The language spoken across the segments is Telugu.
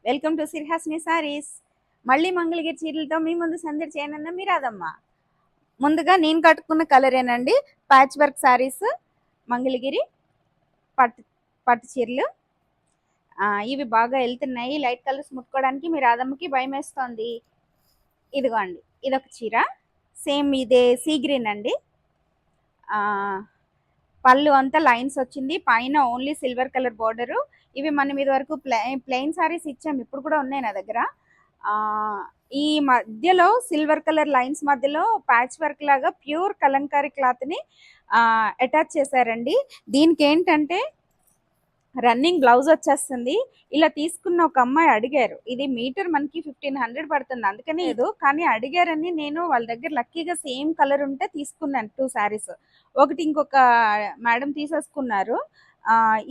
Welcome to సిర్హాస్ని saris. మళ్ళీ మంగళగిరి చీరలతో మీ ముందు సందడి చేయనన్న మీ రాదమ్మ. ముందుగా నేను కట్టుకున్న కలరేనండి ప్యాచ్ వర్క్ సారీస్, మంగళగిరి పట్టు పట్టు చీరలు. ఇవి బాగా వెళ్తున్నాయి. లైట్ కలర్స్ ముట్టుకోవడానికి మీ రాదమ్మకి భయం వేస్తోంది. ఇదిగోండి, ఇదొక చీర, సేమ్ ఇదే సీ గ్రీన్ అండి. పళ్ళు అంతా లైన్స్ వచ్చింది, పైన ఓన్లీ సిల్వర్ కలర్ బోర్డరు. ఇవి మనం ఇది వరకు ప్లెయిన్ సారీస్ ఇచ్చాము, ఇప్పుడు కూడా ఉన్నాయి నా దగ్గర. ఈ మధ్యలో సిల్వర్ కలర్ లైన్స్ మధ్యలో ప్యాచ్ వర్క్ లాగా ప్యూర్ కలంకారీ క్లాత్ ని అటాచ్ చేశారండి. దీనికి ఏంటంటే రన్నింగ్ బ్లౌజ్ వచ్చేస్తుంది. ఇలా తీసుకున్న ఒక అమ్మాయి అడిగారు, ఇది మీటర్ మనకి 1500 పడుతుంది, అందుకని ఏదో కానీ అడిగారని నేను వాళ్ళ దగ్గర లక్కీగా సేమ్ కలర్ ఉంటే తీసుకున్నాను 2 శారీస్. ఒకటి ఇంకొక మేడం తీసేసుకున్నారు.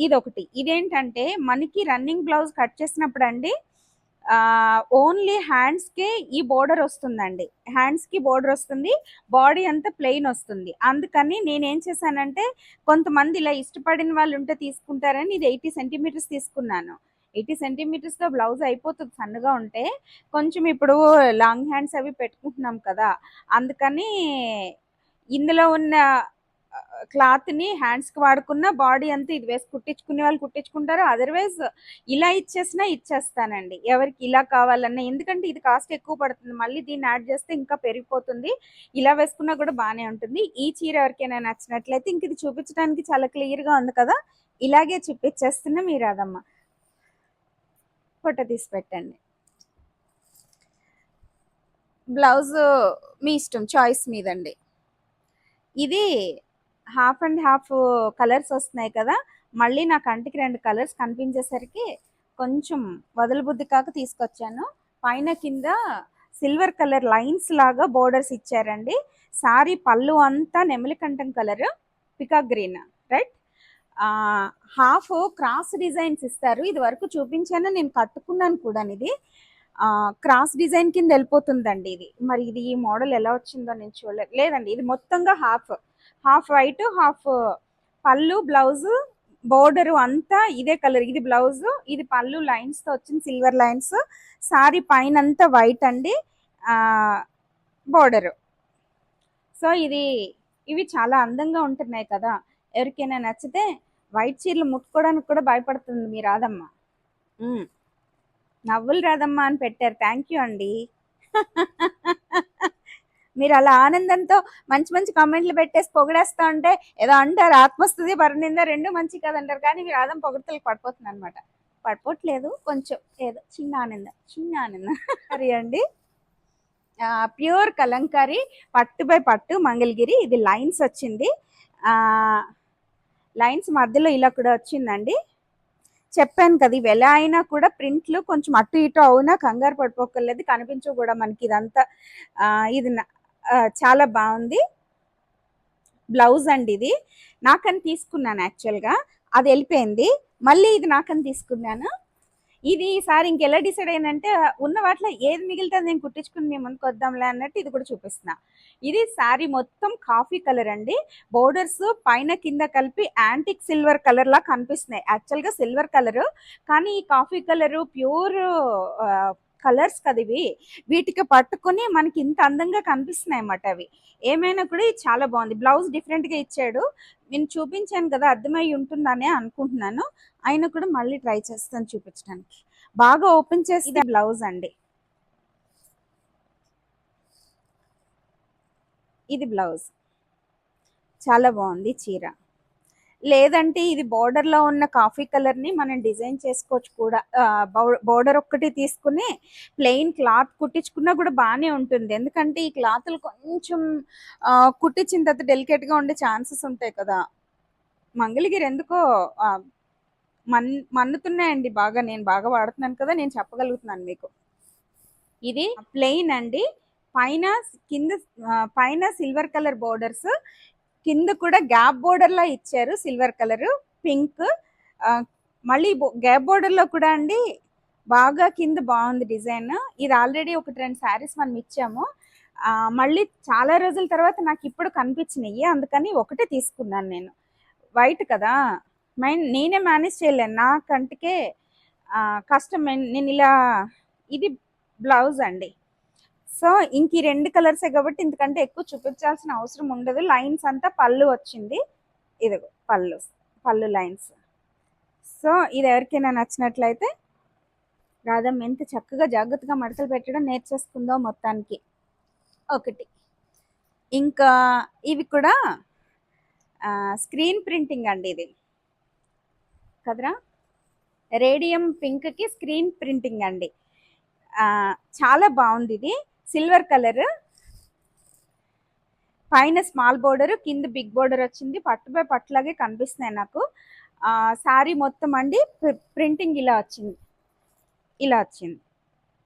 ఇదొకటి. ఇదేంటంటే మనకి రన్నింగ్ బ్లౌజ్ కట్ చేసినప్పుడు అండి ఓన్లీ హ్యాండ్స్కే ఈ బోర్డర్ వస్తుందండి. హ్యాండ్స్కి బోర్డర్ వస్తుంది, బాడీ అంతా ప్లెయిన్ వస్తుంది. అందుకని నేనేం చేశానంటే, కొంతమంది ఇలా ఇష్టపడిన వాళ్ళు ఉంటే తీసుకుంటారని ఇది 80 సెంటీమీటర్స్ తీసుకున్నాను. 80 సెంటీమీటర్స్తో బ్లౌజ్ అయిపోతుంది సన్నగా ఉంటే. కొంచెం ఇప్పుడు లాంగ్ హ్యాండ్స్ అవి పెట్టుకుంటున్నాం కదా, అందుకని ఇందులో ఉన్న క్లాత్ని హ్యాండ్స్కి వాడుకున్న బాడీ అంతా ఇది వేసి కుట్టించుకునే వాళ్ళు కుట్టించుకుంటారు. అదర్వైజ్ ఇలా ఇచ్చేస్తానండి ఎవరికి ఇలా కావాలన్నా. ఎందుకంటే ఇది కాస్ట్ ఎక్కువ పడుతుంది, మళ్ళీ దీన్ని యాడ్ చేస్తే ఇంకా పెరిగిపోతుంది. ఇలా వేసుకున్నా కూడా బాగానే ఉంటుంది. ఈ చీర ఎవరికైనా నచ్చినట్లయితే ఇంక ఇది చూపించడానికి చాలా క్లియర్గా ఉంది కదా, ఇలాగే చూపించేస్తున్నా. మీరు అదమ్మా ఫోటో తీసి పెట్టండి. బ్లౌజ్ మీ ఇష్టం, చాయిస్ మీదండి. ఇది హాఫ్ అండ్ హాఫ్ కలర్స్ వస్తున్నాయి కదా, మళ్ళీ నా కంటికి 2 కలర్స్ కనిపించేసరికి కొంచెం వదలబుద్ధి కాక తీసుకొచ్చాను. పైన కింద సిల్వర్ కలర్ లైన్స్ లాగా బోర్డర్స్ ఇచ్చారండి. సారీ పళ్ళు అంతా నెమలికంఠం colour, peacock green, right. Half cross designs ఇస్తారు. ఇది వరకు చూపించాను, నేను కట్టుకున్నాను కూడా. ఇది క్రాస్ డిజైన్ కింద వెళ్ళిపోతుందండి. ఇది మరి ఇది ఈ మోడల్ ఎలా వచ్చిందో నేను చూడలేదు. లేదండి, ఇది మొత్తంగా హాఫ్ వైట్, హాఫ్ పళ్ళు, బ్లౌజ్, బోర్డరు అంతా ఇదే కలర్. ఇది బ్లౌజ్, ఇది పళ్ళు లైన్స్తో వచ్చింది, సిల్వర్ లైన్స్. సారీ పైన అంతా వైట్ అండి, బోర్డరు. సో ఇవి చాలా అందంగా ఉంటున్నాయి కదా, ఎవరికైనా నచ్చితే. వైట్ చీరలు ముట్టుకోవడానికి కూడా భయపడుతుంది మీ రాదమ్మ. నవ్వులు రాదమ్మ అని పెట్టారు, థ్యాంక్ యూ అండి. మీరు అలా ఆనందంతో మంచి మంచి కామెంట్లు పెట్టేసి పొగిడేస్తా ఉంటే ఏదో అంటారు, ఆత్మస్థుతి పరనింద రెండు మంచి కదంటారు, కానీ మీరు రాదం పొగడతలకు పడిపోతుంది అనమాట. పడిపోవట్లేదు, కొంచెం ఏదో చిన్న ఆనందం సరే అండి. ప్యూర్ కలంకారీ పట్టు బై పట్టు మంగళగిరి. ఇది లైన్స్ వచ్చింది, లైన్స్ మధ్యలో ఇలా కూడా వచ్చిందండి. చెప్పాను కదా, ఇవి ఎలా అయినా కూడా ప్రింట్లు కొంచెం అటు ఇటు అవునా కంగారు పడిపోకర్లేదు, కనిపించవు కూడా మనకి. ఇదంతా ఇది చాలా బాగుంది. బ్లౌజ్ అండి, ఇది నాకని తీసుకున్నాను యాక్చువల్గా, అది వెళ్ళిపోయింది. మళ్ళీ ఇది నాకని తీసుకున్నాను. ఇది ఈసారి ఇంకెలా డిసైడ్ అయ్యానంటే, ఉన్న వాటిలో ఏది మిగిలితే నేను కుట్టించుకుని మేము ముందుకు వద్దాంలే అన్నట్టు ఇది కూడా చూపిస్తున్నా. ఇది శారీ మొత్తం కాఫీ కలర్ అండి. బోర్డర్స్ పైన కింద కలిపి యాంటిక్ సిల్వర్ కలర్ లా కనిపిస్తున్నాయి. యాక్చువల్గా సిల్వర్ కలరు, కానీ ఈ కాఫీ కలరు ప్యూర్ కలర్స్ కదా ఇవి, వీటికి పట్టుకుని మనకి ఇంత అందంగా కనిపిస్తున్నాయి అన్నమాట. అవి ఏమైనా కూడా ఇది చాలా బాగుంది. బ్లౌజ్ డిఫరెంట్గా ఇచ్చాడు, నేను చూపించాను కదా, అర్థమై ఉంటుందనే అనుకుంటున్నాను. అయినా కూడా మళ్ళీ ట్రై చేస్తాను చూపించడానికి. బాగా ఓపెన్ చేస్తే బ్లౌజ్ అండి, ఇది బ్లౌజ్ చాలా బాగుంది చీర. లేదంటే ఇది బోర్డర్లో ఉన్న కాఫీ కలర్ని మనం డిజైన్ చేసుకోవచ్చు కూడా. బోర్డర్ ఒక్కటి తీసుకుని ప్లెయిన్ క్లాత్ కుట్టించుకున్నా కూడా బాగానే ఉంటుంది. ఎందుకంటే ఈ క్లాత్లు కొంచెం కుట్టించిన తర్వాత డెలికేట్గా ఉండే ఛాన్సెస్ ఉంటాయి కదా. మంగళగిరి ఎందుకో మన్నుతున్నాయండి బాగా, నేను బాగా వాడుతున్నాను కదా, నేను చెప్పగలుగుతున్నాను మీకు. ఇది ప్లెయిన్ అండి, పైన సిల్వర్ కలర్ బోర్డర్స్, కింద కూడా గ్యాప్ బోర్డర్ లా ఇచ్చారు, సిల్వర్ కలర్, పింక్. మళ్ళీ గ్యాప్ బోర్డర్ లో కూడా అండి బాగా కింద బాగుంది డిజైన్. ఇది ఆల్రెడీ 1-2 శారీస్ మనం ఇచ్చాము. మళ్ళీ చాలా రోజుల తర్వాత నాకు ఇప్పుడు కనిపించినాయి, అందుకని ఒకటే తీసుకున్నాను నేను. వైట్ కదా, నేనే మేనేజ్ చేయలేను, నా కంటికే కస్టమ్ నేను ఇలా, ఇది బ్లౌజ్ అండి. సో ఇంక ఈ 2 కలర్సే కాబట్టి ఇంతకంటే ఎక్కువ చూపించాల్సిన అవసరం ఉండదు. లైన్స్ అంతా పళ్ళు వచ్చింది, ఇదిగో పళ్ళు, పళ్ళు లైన్స్. సో ఇది ఎవరికైనా నచ్చినట్లయితే రాధమ్మ ఎంత చక్కగా జాగ్రత్తగా మడతలు పెట్టడం నేర్చేసుకుందో మొత్తానికి. ఒకటి ఇంకా ఇవి కూడా స్క్రీన్ ప్రింటింగ్ అండి, ఇది కదరా, రేడియం పింక్కి స్క్రీన్ ప్రింటింగ్ అండి. చాలా బాగుంది. ఇది సిల్వర్ కలర్, పైన స్మాల్ బోర్డర్, కింద బిగ్ బోర్డర్ వచ్చింది. పట్టు బై పట్టులాగే కనిపిస్తున్నాయి నాకు. శారీ మొత్తం అండి ప్రింటింగ్ ఇలా వచ్చింది, ఇలా వచ్చింది.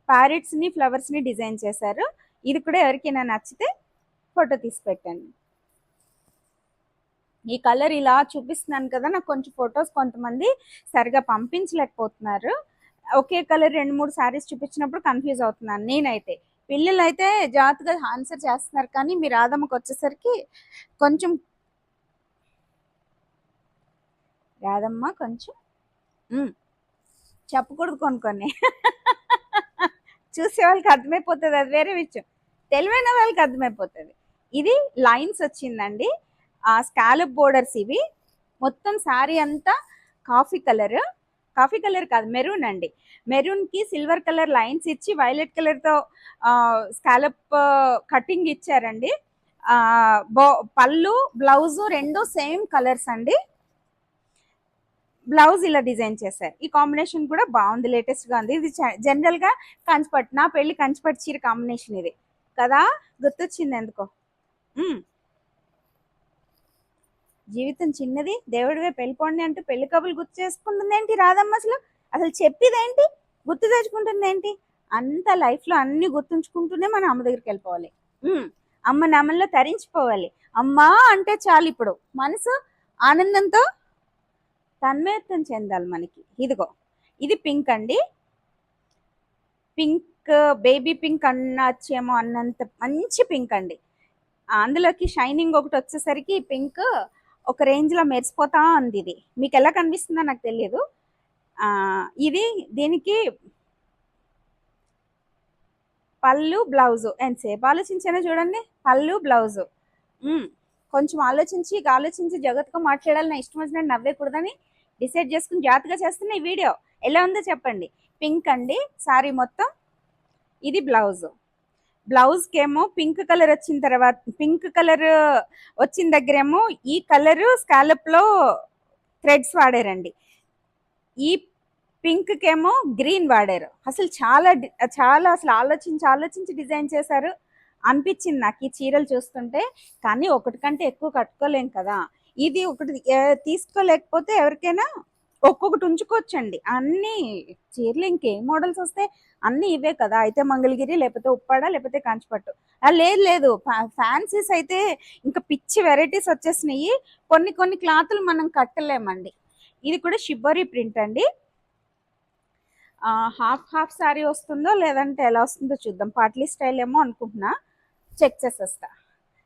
ప్యారెట్స్ని ఫ్లవర్స్ని డిజైన్ చేశారు. ఇది కూడా ఎవరికైనా నచ్చితే ఫోటో తీసి పెట్టండి. ఈ కలర్ ఇలా చూపిస్తున్నాను కదా, నాకు కొంచెం ఫొటోస్ కొంతమంది సరిగా పంపించలేకపోతున్నారు. ఒకే కలర్ 2-3 శారీస్ చూపించినప్పుడు కన్ఫ్యూజ్ అవుతున్నాను నేనైతే. పిల్లలు అయితే జాగ్రత్తగా ఆన్సర్ చేస్తున్నారు, కానీ మీ రాధమ్మకి వచ్చేసరికి కొంచెం, రాధమ్మ కొంచెం చెప్పకూడదు కొన్ని చూసే వాళ్ళకి అర్థమైపోతుంది, అది వేరే విషయం. తెలివైన వాళ్ళకి అర్థమైపోతుంది. ఇది లైన్స్ వచ్చిందండి, స్కాలప్ బోర్డర్స్ ఇవి. మొత్తం శారీ అంతా కాఫీ కలర్, కాఫీ కలర్ కాదు మెరూన్ అండి. మెరూన్కి సిల్వర్ కలర్ లైన్స్ ఇచ్చి వైలెట్ కలర్తో స్కాలప్ కటింగ్ ఇచ్చారండి. పళ్ళు బ్లౌజు రెండు సేమ్ కలర్స్ అండి. బ్లౌజ్ ఇలా డిజైన్ చేశారు. ఈ కాంబినేషన్ కూడా బాగుంది, లేటెస్ట్గా ఉంది. ఇది జనరల్గా కంచిపట్టు, నా పెళ్లి కంచిపట్టు చీర కాంబినేషన్ ఇది కదా, గుర్తొచ్చింది ఎందుకో. జీవితం చిన్నది, దేవుడివే పెళ్ళిపోండి అంటూ పెళ్లి కబులు గుర్తు చేసుకుంటుంది ఏంటి రాధమ్మ? అసలు చెప్పేదేంటి, గుర్తు తెచ్చుకుంటుంది ఏంటి? అంత లైఫ్లో అన్ని గుర్తుంచుకుంటూనే మనం అమ్మ దగ్గరికి వెళ్ళిపోవాలి. అమ్మ నామంలో తరించిపోవాలి. అమ్మా అంటే చాలు ఇప్పుడు మనసు ఆనందంతో తన్మయత్వం చెందాలి మనకి. ఇదిగో ఇది పింక్ అండి, పింక్ బేబీ పింక్ అన్నచ్చేమో అన్నంత మంచి పింక్ అండి. అందులోకి షైనింగ్ ఒకటి వచ్చేసరికి పింక్ ఒక రేంజ్లో మెరిసిపోతా ఉంది. ఇది మీకు ఎలా కనిపిస్తుందో నాకు తెలియదు. ఇది దీనికి పళ్ళు బ్లౌజు, ఎంతసేపు ఆలోచించానో చూడండి. పళ్ళు బ్లౌజు కొంచెం ఆలోచించి జాగ్రత్తగా మాట్లాడాలి, నా ఇష్టం వచ్చినట్టు నవ్వేకూడదని డిసైడ్ చేసుకుని జాగ్రత్తగా చేస్తున్న ఈ వీడియో. ఎలా ఉందో చెప్పండి. పింక్ అండి శారీ మొత్తం. ఇది బ్లౌజు, బ్లౌజ్కేమో పింక్ కలర్ వచ్చిన తర్వాత, పింక్ కలర్ వచ్చిన దగ్గరేమో ఈ కలరు స్కాలప్లో థ్రెడ్స్ వాడారండి. ఈ పింక్కేమో గ్రీన్ వాడారు. అసలు చాలా చాలా అసలు ఆలోచించి డిజైన్ చేశారు అనిపించింది నాకు ఈ చీరలు చూస్తుంటే. కానీ ఒకటి కంటే ఎక్కువ కట్టుకోలేం కదా, ఇది ఒకటి తీసుకోలేకపోతే ఎవరికైనా ఒక్కొక్కటి ఉంచుకోవచ్చండి. అన్ని చీరలు ఇంకేం మోడల్స్ వస్తే అన్నీ ఇవే కదా, అయితే మంగళగిరి లేకపోతే ఉప్పాడ లేకపోతే కంచిపట్టు. లేదు ఫ్యాన్సీస్ అయితే ఇంకా పిచ్చి వెరైటీస్ వచ్చేసినాయి. కొన్ని క్లాతులు మనం కట్టలేమండి. ఇది కూడా షిబ్బరీ ప్రింట్ అండి. హాఫ్ శారీ వస్తుందో లేదంటే ఎలా వస్తుందో చూద్దాం. పాట్లీ స్టైల్ ఏమో అనుకుంటున్నా, చెక్ చేసేస్తా.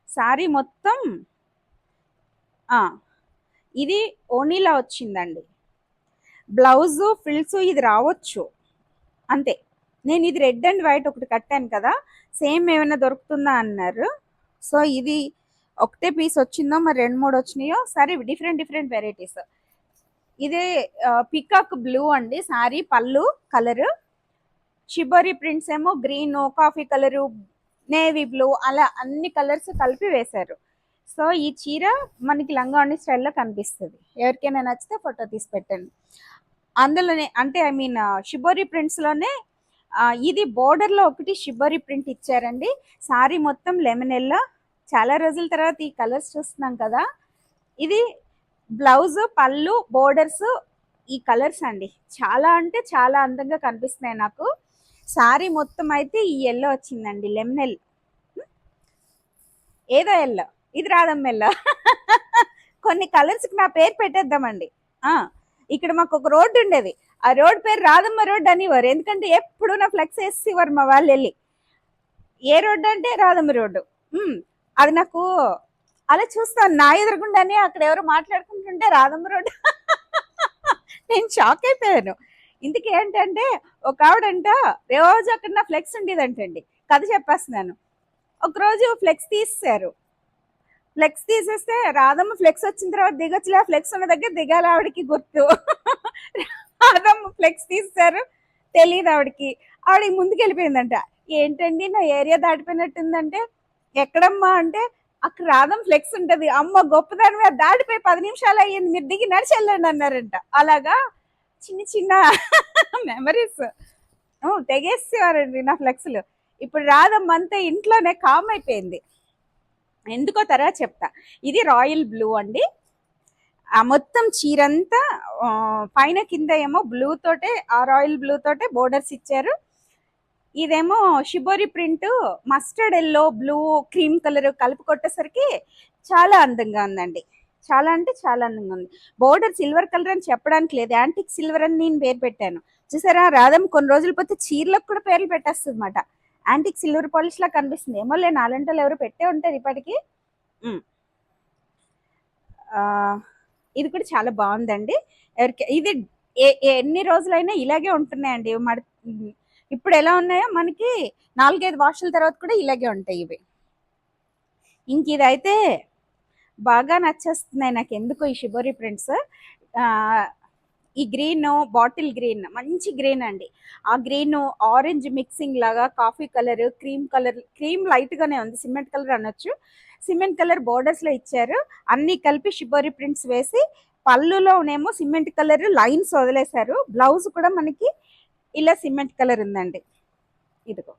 శారీ మొత్తం ఇది ఓనీలా వచ్చిందండి. బ్లౌజు ఫ్రిల్స్ ఇది రావచ్చు అంతే. నేను ఇది రెడ్ అండ్ వైట్ ఒకటి కట్టాను కదా, సేమ్ ఏమైనా దొరుకుతుందా అన్నారు. సో ఇది ఒకటే పీస్ వచ్చిందో మరి 2-3 వచ్చినాయో, సరే డిఫరెంట్ వెరైటీస్. ఇదే పికాక్ బ్లూ అండి శారీ, పళ్ళు కలరు. షిబోరి ప్రింట్స్ ఏమో green, coffee colour, navy blue, అలా అన్ని కలర్స్ కలిపి వేశారు. సో ఈ చీర మనకి లంగావణి స్టైల్లో కనిపిస్తుంది. ఎవరికైనా నచ్చితే ఫోటో తీసి పెట్టండి. అందులోనే అంటే ఐ మీన్ షిబోరి ప్రింట్స్లోనే ఇది బోర్డర్లో ఒకటి షిబోరి ప్రింట్ ఇచ్చారండి. శారీ మొత్తం లెమన్ ఎల్లో. చాలా రోజుల తర్వాత ఈ కలర్స్ చూస్తున్నాం కదా. ఇది బ్లౌజ్, పళ్ళు, బోర్డర్స్, ఈ కలర్స్ అండి చాలా అంటే చాలా అందంగా కనిపిస్తున్నాయి నాకు. శారీ మొత్తం అయితే ఈ ఎల్లో వచ్చిందండి, లెమన్ ఎల్లో, ఏదో ఎల్లో, ఇది రాధమ్మ ఎల్లో. కొన్ని కలర్స్కి నా పేరు పెట్టేద్దామండి. ఇక్కడ మాకు ఒక రోడ్డు ఉండేది, ఆ రోడ్ పేరు రాధమ్మ రోడ్ అనేవారు. ఎందుకంటే ఎప్పుడు నా ఫ్లెక్స్ వేసేవారు మా వాళ్ళు వెళ్ళి. ఏ రోడ్డు అంటే రాధమ్మ రోడ్డు. అది నాకు అలా చూస్తాను, నా ఎదురుగుండానే అక్కడ ఎవరు మాట్లాడుకుంటుంటే రాధమ్మ రోడ్డు. నేను షాక్ అయిపోయాను. ఇందుకు ఏంటంటే ఒక ఆవిడంట రోజు అక్కడ నా ఫ్లెక్స్ ఉండేదంటండి. కథ చెప్పేస్తున్నాను. ఒకరోజు ఫ్లెక్స్ తీసేశారు. ఫ్లెక్స్ తీసేస్తే రాధమ్మ ఫ్లెక్స్ వచ్చిన తర్వాత దిగొచ్చులే, ఫ్లెక్స్ ఉన్న దగ్గర దిగాలి ఆవిడకి గుర్తు. రాధమ్మ ఫ్లెక్స్ తీసేశారు, తెలియదు ఆవిడకి. ఆవిడ ముందుకు వెళ్ళిపోయిందంట. ఏంటండి నా ఏరియా దాటిపోయినట్టుందంటే, ఎక్కడమ్మా అంటే అక్కడ రాధం ఫ్లెక్స్ ఉంటది. అమ్మ గొప్పదాని మీద దాటిపోయి 10 నిమిషాలు అయ్యింది, మీరు దిగి నడిచి వెళ్ళండి అన్నారంట. అలాగా చిన్న చిన్న మెమరీస్ తెగేసేవారండి నా ఫ్లెక్స్లు. ఇప్పుడు రాధమ్మ అంతా ఇంట్లోనే కామ్ అయిపోయింది. ఎందుకో తర్వాత చెప్తా. ఇది రాయల్ బ్లూ అండి. ఆ మొత్తం చీరంతా పైన కింద ఏమో బ్లూ తోటే, ఆ రాయల్ బ్లూ తోటే బోర్డర్స్ ఇచ్చారు. ఇదేమో shibori print mustard yellow blue cream colour కలిపి కొట్టేసరికి చాలా అందంగా ఉందండి. చాలా అంటే చాలా అందంగా ఉంది. బోర్డర్ సిల్వర్ కలర్ అని చెప్పడానికి లేదు, యాంటిక్ సిల్వర్ అని నేను పేరు పెట్టాను. చూసారా, రాధం కొన్ని రోజులు పోతే చీరలకు కూడా పేర్లు పెట్టేస్తుంది అనమాట. యాంటిక్ సిల్వర్ పాలిష్ లా కనిపిస్తుంది. ఏమో లే, నాలంటలు ఎవరు పెట్టే ఉంటారు ఇప్పటికి. ఇది కూడా చాలా బాగుందండి. ఎవరికి ఇది ఎన్ని రోజులైనా ఇలాగే ఉంటున్నాయండి. ఇప్పుడు ఎలా ఉన్నాయో మనకి 4-5 వాషుల తర్వాత కూడా ఇలాగే ఉంటాయి ఇవి. ఇంక ఇదైతే బాగా నచ్చేస్తున్నాయి నాకు ఎందుకు ఈ షిబోరి ప్రింట్స్. ఈ గ్రీన్, బాటిల్ గ్రీన్, మంచి గ్రీన్ అండి. ఆ గ్రీన్ ఆరెంజ్ మిక్సింగ్ లాగా coffee colour, cream colour, cream light గానే ఉంది, సిమెంట్ కలర్ అనొచ్చు. సిమెంట్ కలర్ బోర్డర్స్ లో ఇచ్చారు. అన్ని కలిపి షిబోరి ప్రింట్స్ వేసి, పళ్ళులోనేమో సిమెంట్ కలర్ లైన్స్ వదిలేశారు. బ్లౌజ్ కూడా మనకి ఇలా సిమెంట్ కలర్ ఉందండి. ఇదిగో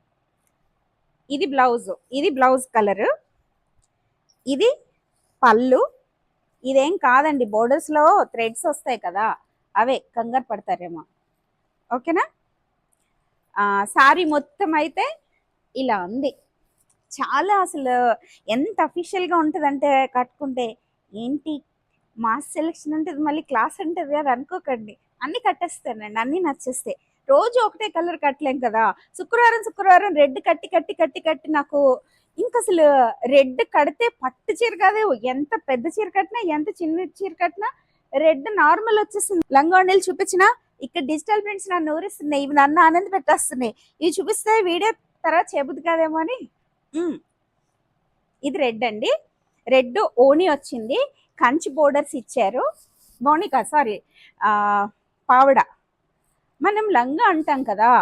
ఇది బ్లౌజ్, ఇది బ్లౌజ్ కలర్, ఇది పళ్ళు. ఇదేం కాదండి, బోర్డర్స్ లో థ్రెడ్స్ వస్తాయి కదా, అవే, కంగారు పడతారేమో. ఓకేనా. సారీ మొత్తం అయితే ఇలా ఉంది. చాలా అసలు ఎంత అఫీషియల్గా ఉంటుందంటే కట్టుకుంటే, ఏంటి మాస్ సెలెక్షన్ ఉంటుంది మళ్ళీ క్లాస్ ఉంటుంది అని అనుకోకండి. అన్ని కట్టేస్తానండి, అన్ని నచ్చేస్తాయి. రోజు ఒకటే కలర్ కట్టలేం కదా. శుక్రవారం శుక్రవారం రెడ్ కట్టి కట్టి కట్టి కట్టి నాకు ఇంకా అసలు రెడ్ కడితే పట్టు చీర కాదు, ఎంత పెద్ద చీర కట్టినా ఎంత చిన్న చీర కట్టినా రెడ్ నార్మల్ వచ్చేస్తుంది. లంగావణీలు చూపించిన ఇక్కడ డిజిటల్ ప్రింట్స్ నన్ను ఊరిస్తున్నాయి, ఇవి నన్ను ఆనంద పెట్టేస్తున్నాయి. ఇవి చూపిస్తే వీడియో తర్వాత చెబుద్ది కాదేమో అని. ఇది రెడ్ అండి. రెడ్ ఓణి వచ్చింది, కంచి బోర్డర్స్ ఇచ్చారు. మోనికా సారీ, పావడ. మనం లంగా అంటాం కదా,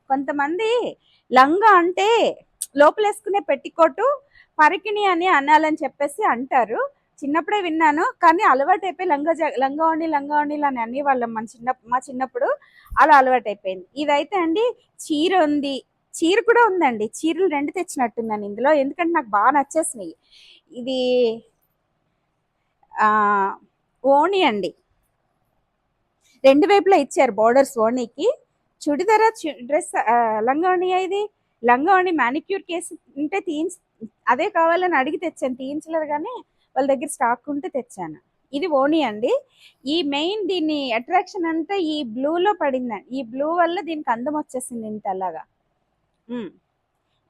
కొంతమంది లంగా అంటే లోపలేసుకునే పెట్టికోటు పరికిణి అని అనాలని చెప్పేసి అంటారు. చిన్నప్పుడే విన్నాను, కానీ అలవాటు అయిపోయి లంగావణిలు అని అనేవాళ్ళం మా చిన్నప్పుడు. అలా అలవాటు అయిపోయింది. ఇదైతే అండి చీర ఉంది, చీర కూడా ఉందండి. చీరలు 2 తెచ్చినట్టున్నాను ఇందులో, ఎందుకంటే నాకు బాగా నచ్చేసినాయి. ఇది ఓణి అండి, 2 వైపులా ఇచ్చారు బోర్డర్స్ ఓణికి. చుడిదార డ్రెస్ లంగావణి. ఇది లంగావణి మ్యానిక్యూర్ కేసు ఉంటే అదే కావాలని అడిగి తెచ్చాను, తీయించలేదు కానీ వాళ్ళ దగ్గర స్టాక్ ఉంటే తెచ్చాను. ఇది ఓణి అండి. ఈ మెయిన్ దీని అట్రాక్షన్ అంతా ఈ బ్లూలో పడిందండి. ఈ బ్లూ వల్ల దీనికి అందం వచ్చేసింది ఇంతలాగా.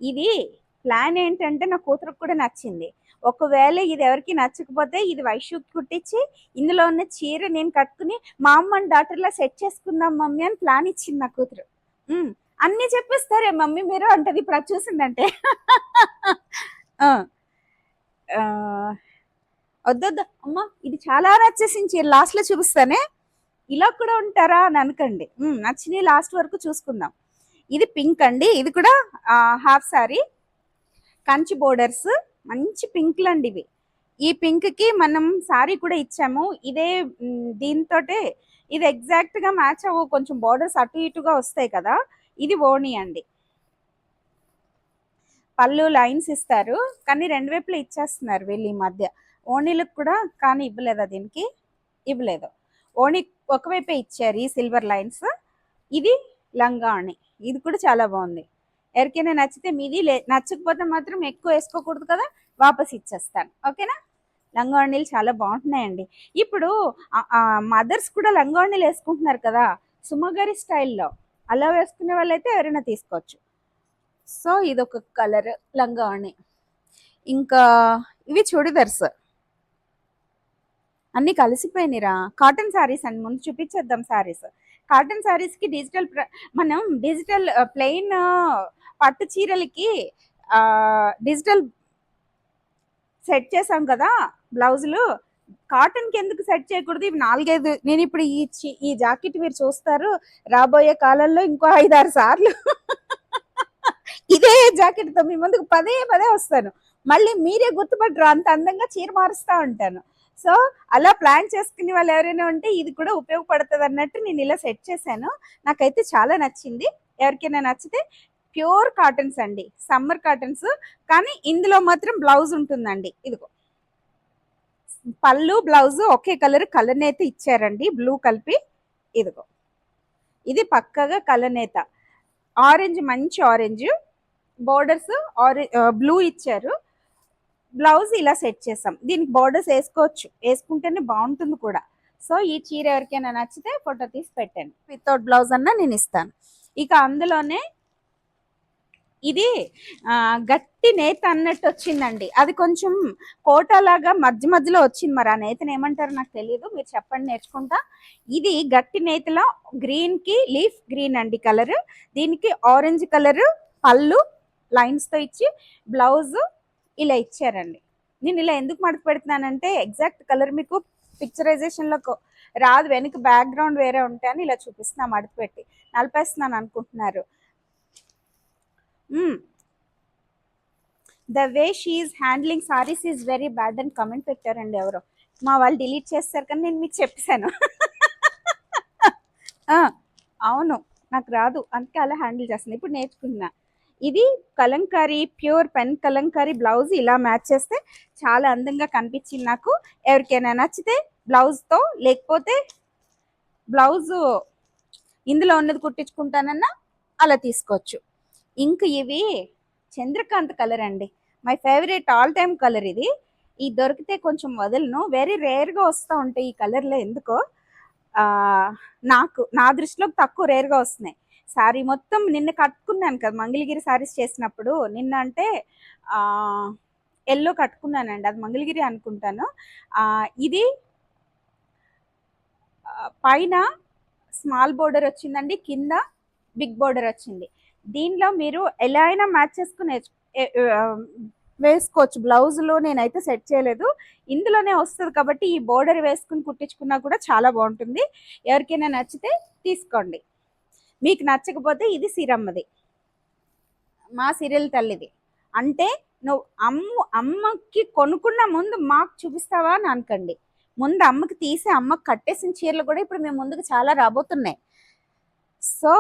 ఇది ప్లాన్ ఏంటంటే నా కూతురుకు కూడా నచ్చింది. ఒకవేళ ఇది ఎవరికి నచ్చకపోతే ఇది వైషుకి కుట్టించి ఇందులో ఉన్న చీర నేను కట్టుకుని మా అమ్మ అండ్ డాటర్లా సెట్ చేసుకుందాం మమ్మీ అని ప్లాన్ ఇచ్చింది నా కూతురు. అన్ని చెప్పిస్తారే మమ్మీ మీరు అంటది ఇప్పుడు అది చూసిందంటే. వద్దొద్దు అమ్మ, ఇది చాలా నచ్చేసింది చీర, లాస్ట్ లో చూపిస్తానే. ఇలా కూడా ఉంటారా అని అనకండి, నచ్చినవి లాస్ట్ వరకు చూసుకుందాం. ఇది పింక్ అండి, ఇది కూడా హాఫ్ సారీ, కంచి బోర్డర్స్, మంచి పింక్లు అండి ఇవి. ఈ పింక్ కి మనం సారీ కూడా ఇచ్చాము. ఇదే దీంతో ఇది ఎగ్జాక్ట్ గా మ్యాచ్ అవ్వు, కొంచెం బోర్డర్స్ అటు ఇటుగా వస్తాయి కదా. ఇది ఓణి అండి. పళ్ళు లైన్స్ ఇస్తారు, కానీ 2 వైపులు ఇచ్చేస్తున్నారు వీళ్ళు ఈ మధ్య. ఓణీలకు కూడా కానీ ఇవ్వలేదా, దీనికి ఇవ్వలేదు. ఓణి ఒకవైపే ఇచ్చారు ఈ సిల్వర్ లైన్స్. ఇది లంగావణి, ఇది కూడా చాలా బాగుంది. ఎవరికైనా నచ్చితే మీది, నచ్చకపోతే మాత్రం ఎక్కువ వేసుకోకూడదు కదా, వాపస్ ఇచ్చేస్తాను. ఓకేనా. లంగావణీలు చాలా బాగుంటున్నాయండి. ఇప్పుడు మదర్స్ కూడా లంగావణీలు వేసుకుంటున్నారు కదా సుమగారి స్టైల్లో. అలా వేసుకునే వాళ్ళైతే ఎవరైనా తీసుకోవచ్చు. సో ఇదొక కలర్ లంగావణి. ఇంకా ఇవి చుడిదర్స్ అన్ని కలిసిపోయినాయిరా, కాటన్ శారీస్ అండి. ముందు చూపించేద్దాం శారీస్. కాటన్ సారీస్ కి డిజిటల్ మనం డిజిటల్ ప్లెయిన్ పట్టు చీరలకి డిజిటల్ సెట్ చేసాం కదా బ్లౌజులు, కాటన్ కి ఎందుకు సెట్ చేయకూడదు? ఇవి 4-5 నేను ఇప్పుడు ఈ జాకెట్ మీరు చూస్తారు రాబోయే కాలంలో ఇంకో 5-6 సార్లు ఇదే జాకెట్ తో మీ ముందుకు పదే పదే వస్తాను. మళ్ళీ మీరే గుర్తుపట్టరు, అంత అందంగా చీర మారుస్తూ ఉంటాను. సో అలా ప్లాన్ చేసుకునే వాళ్ళు ఎవరైనా ఉంటే ఇది కూడా ఉపయోగపడుతుంది అన్నట్టు నేను ఇలా సెట్ చేశాను. నాకైతే చాలా నచ్చింది. ఎవరికైనా నచ్చితే ప్యూర్ కాటన్స్ అండి, సమ్మర్ కాటన్స్. కానీ ఇందులో మాత్రం బ్లౌజ్ ఉంటుందండి. ఇదిగో పళ్ళు బ్లౌజ్ ఒకే కలర్ నేత ఇచ్చారండి, బ్లూ కలిపి. ఇదిగో ఇది పక్కగా కలర్ నేత, ఆరెంజ్, మంచి ఆరెంజ్ బోర్డర్స్, బ్లూ ఇచ్చారు. బ్లౌజ్ ఇలా సెట్ చేసాం. దీనికి బోర్డర్స్ వేసుకోవచ్చు, వేసుకుంటేనే బాగుంటుంది కూడా. సో ఈ చీర ఎవరికైనా నచ్చితే ఫోటో తీసి పెట్టండి, వితౌట్ బ్లౌజ్ అన్నా నేను ఇస్తాను. ఇక అందులోనే ఇది గట్టి నేత అన్నట్టు వచ్చిందండి. అది కొంచెం కోటలాగా మధ్య మధ్యలో వచ్చింది. మరి ఆ నేతను ఏమంటారు నాకు తెలియదు, మీరు చెప్పండి, నేర్చుకుంటా. ఇది గట్టి నేతలో గ్రీన్ కి లీఫ్ గ్రీన్ అండి కలర్. దీనికి ఆరెంజ్ కలర్ పళ్ళు లైన్స్ తో ఇచ్చి బ్లౌజ్ ఇలా ఇచ్చారండి. నేను ఇలా ఎందుకు మడత పెడుతున్నానంటే ఎగ్జాక్ట్ కలర్ మీకు పిక్చరైజేషన్ లో రాదు, వెనక బ్యాక్గ్రౌండ్ వేరే ఉంటాయని ఇలా చూపిస్తున్నా మడత పెట్టి. నలిపేస్తున్నాను అనుకుంటున్నారు. The way she is handling saris is very bad అని కమెంట్ పెట్టారండి ఎవరో. మా వాళ్ళు డిలీట్ చేస్తారు కానీ నేను మీకు చెప్పేశాను. అవును, నాకు రాదు, అందుకే అలా హ్యాండిల్ చేస్తుంది. ఇప్పుడు నేర్చుకున్నా. ఇది Kalamkari, pure pen Kalamkari blouse ఇలా మ్యాచ్ చేస్తే చాలా అందంగా కనిపించింది నాకు. ఎవరికైనా నచ్చితే బ్లౌజ్తో, లేకపోతే బ్లౌజు ఇందులో ఉన్నది కుట్టించుకుంటానన్నా అలా తీసుకోవచ్చు. ఇంక ఇవి చంద్రకాంత్ కలర్ అండి, my favourite all time colour ఇది. ఇది దొరికితే కొంచెం వదలను, వెరీ రేర్గా వస్తూ ఉంటాయి ఈ కలర్లో. ఎందుకో నా దృష్టిలో తక్కువ రేర్గా వస్తున్నాయి. శారీ మొత్తం నిన్న కట్టుకున్నాను కదా మంగళగిరి శారీస్ చేసినప్పుడు. నిన్న అంటే ఎల్లో కట్టుకున్నానండి, అది మంగళగిరి అనుకుంటాను. ఇది పైన స్మాల్ బోర్డర్ వచ్చిందండి, కింద బిగ్ బోర్డర్ వచ్చింది. దీనిలో మీరు ఎలా అయినా మ్యాచ్ చేసుకుని వేసుకోవచ్చు. బ్లౌజ్లో నేనైతే సెట్ చేయలేదు, ఇందులోనే వస్తుంది కాబట్టి ఈ బోర్డర్ వేసుకుని కుట్టించుకున్నా కూడా చాలా బాగుంటుంది. ఎవరికైనా నచ్చితే తీసుకోండి. మీకు నచ్చకపోతే ఇది సిరమ్మది, మా సీరియల్ తల్లిది. అంటే నువ్వు అమ్మకి కొనుక్కున్న ముందు మాకు చూపిస్తావా అని అనకండి. ముందు అమ్మకి తీసి అమ్మకి కట్టేసిన చీరలు కూడా ఇప్పుడు మేము ముందుకు చాలా రాబోతున్నాయి. సో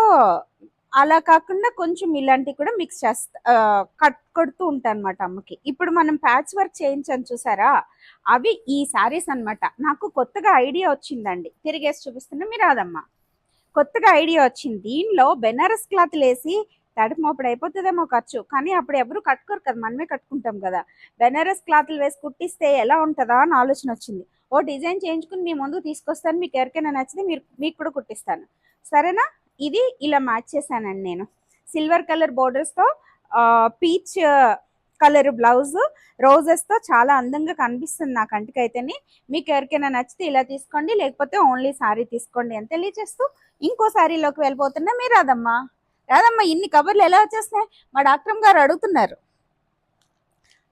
అలా కాకుండా కొంచెం ఇలాంటివి కూడా మిక్స్ కొడుతూ ఉంటాను అనమాట అమ్మకి. ఇప్పుడు మనం ప్యాచ్ వర్క్ చేయించాను చూసారా, అవి ఈ శారీస్ అనమాట. నాకు కొత్తగా ఐడియా వచ్చిందండి, తిరిగేసి చూపిస్తున్నా మీరు అదమ్మా. కొత్తగా ఐడియా వచ్చింది, దీనిలో బెనారస్ క్లాత్లు వేసి తడిమోపడు అయిపోతుందేమో ఖర్చు, కానీ అప్పుడు ఎవరు కట్టుకోరు కదా, మనమే కట్టుకుంటాం కదా. బెనారస్ క్లాత్లు వేసి కుట్టిస్తే ఎలా ఉంటుందా అని ఆలోచన వచ్చింది. ఓ డిజైన్ చేయించుకుని మీ ముందు తీసుకొస్తాను, మీకు ఎవరికైనా నచ్చితే మీకు కూడా కుట్టిస్తాను, సరేనా? ఇది ఇలా మ్యాచ్ చేశానండి నేను. సిల్వర్ కలర్ బోర్డర్స్తో పీచ్ కలర్ బ్లౌజ్ రోజెస్తో చాలా అందంగా కనిపిస్తుంది నా కంటికైతేనే. మీకు ఎవరికైనా నచ్చితే ఇలా తీసుకోండి, లేకపోతే ఓన్లీ శారీ తీసుకోండి అని తెలియజేస్తూ ఇంకో శారీలోకి వెళ్ళిపోతున్నా. మీరు రాదమ్మా ఇన్ని కవర్లు ఎలా వచ్చేస్తున్నాయి? మా డాక్టర్ గారు అడుగుతున్నారు.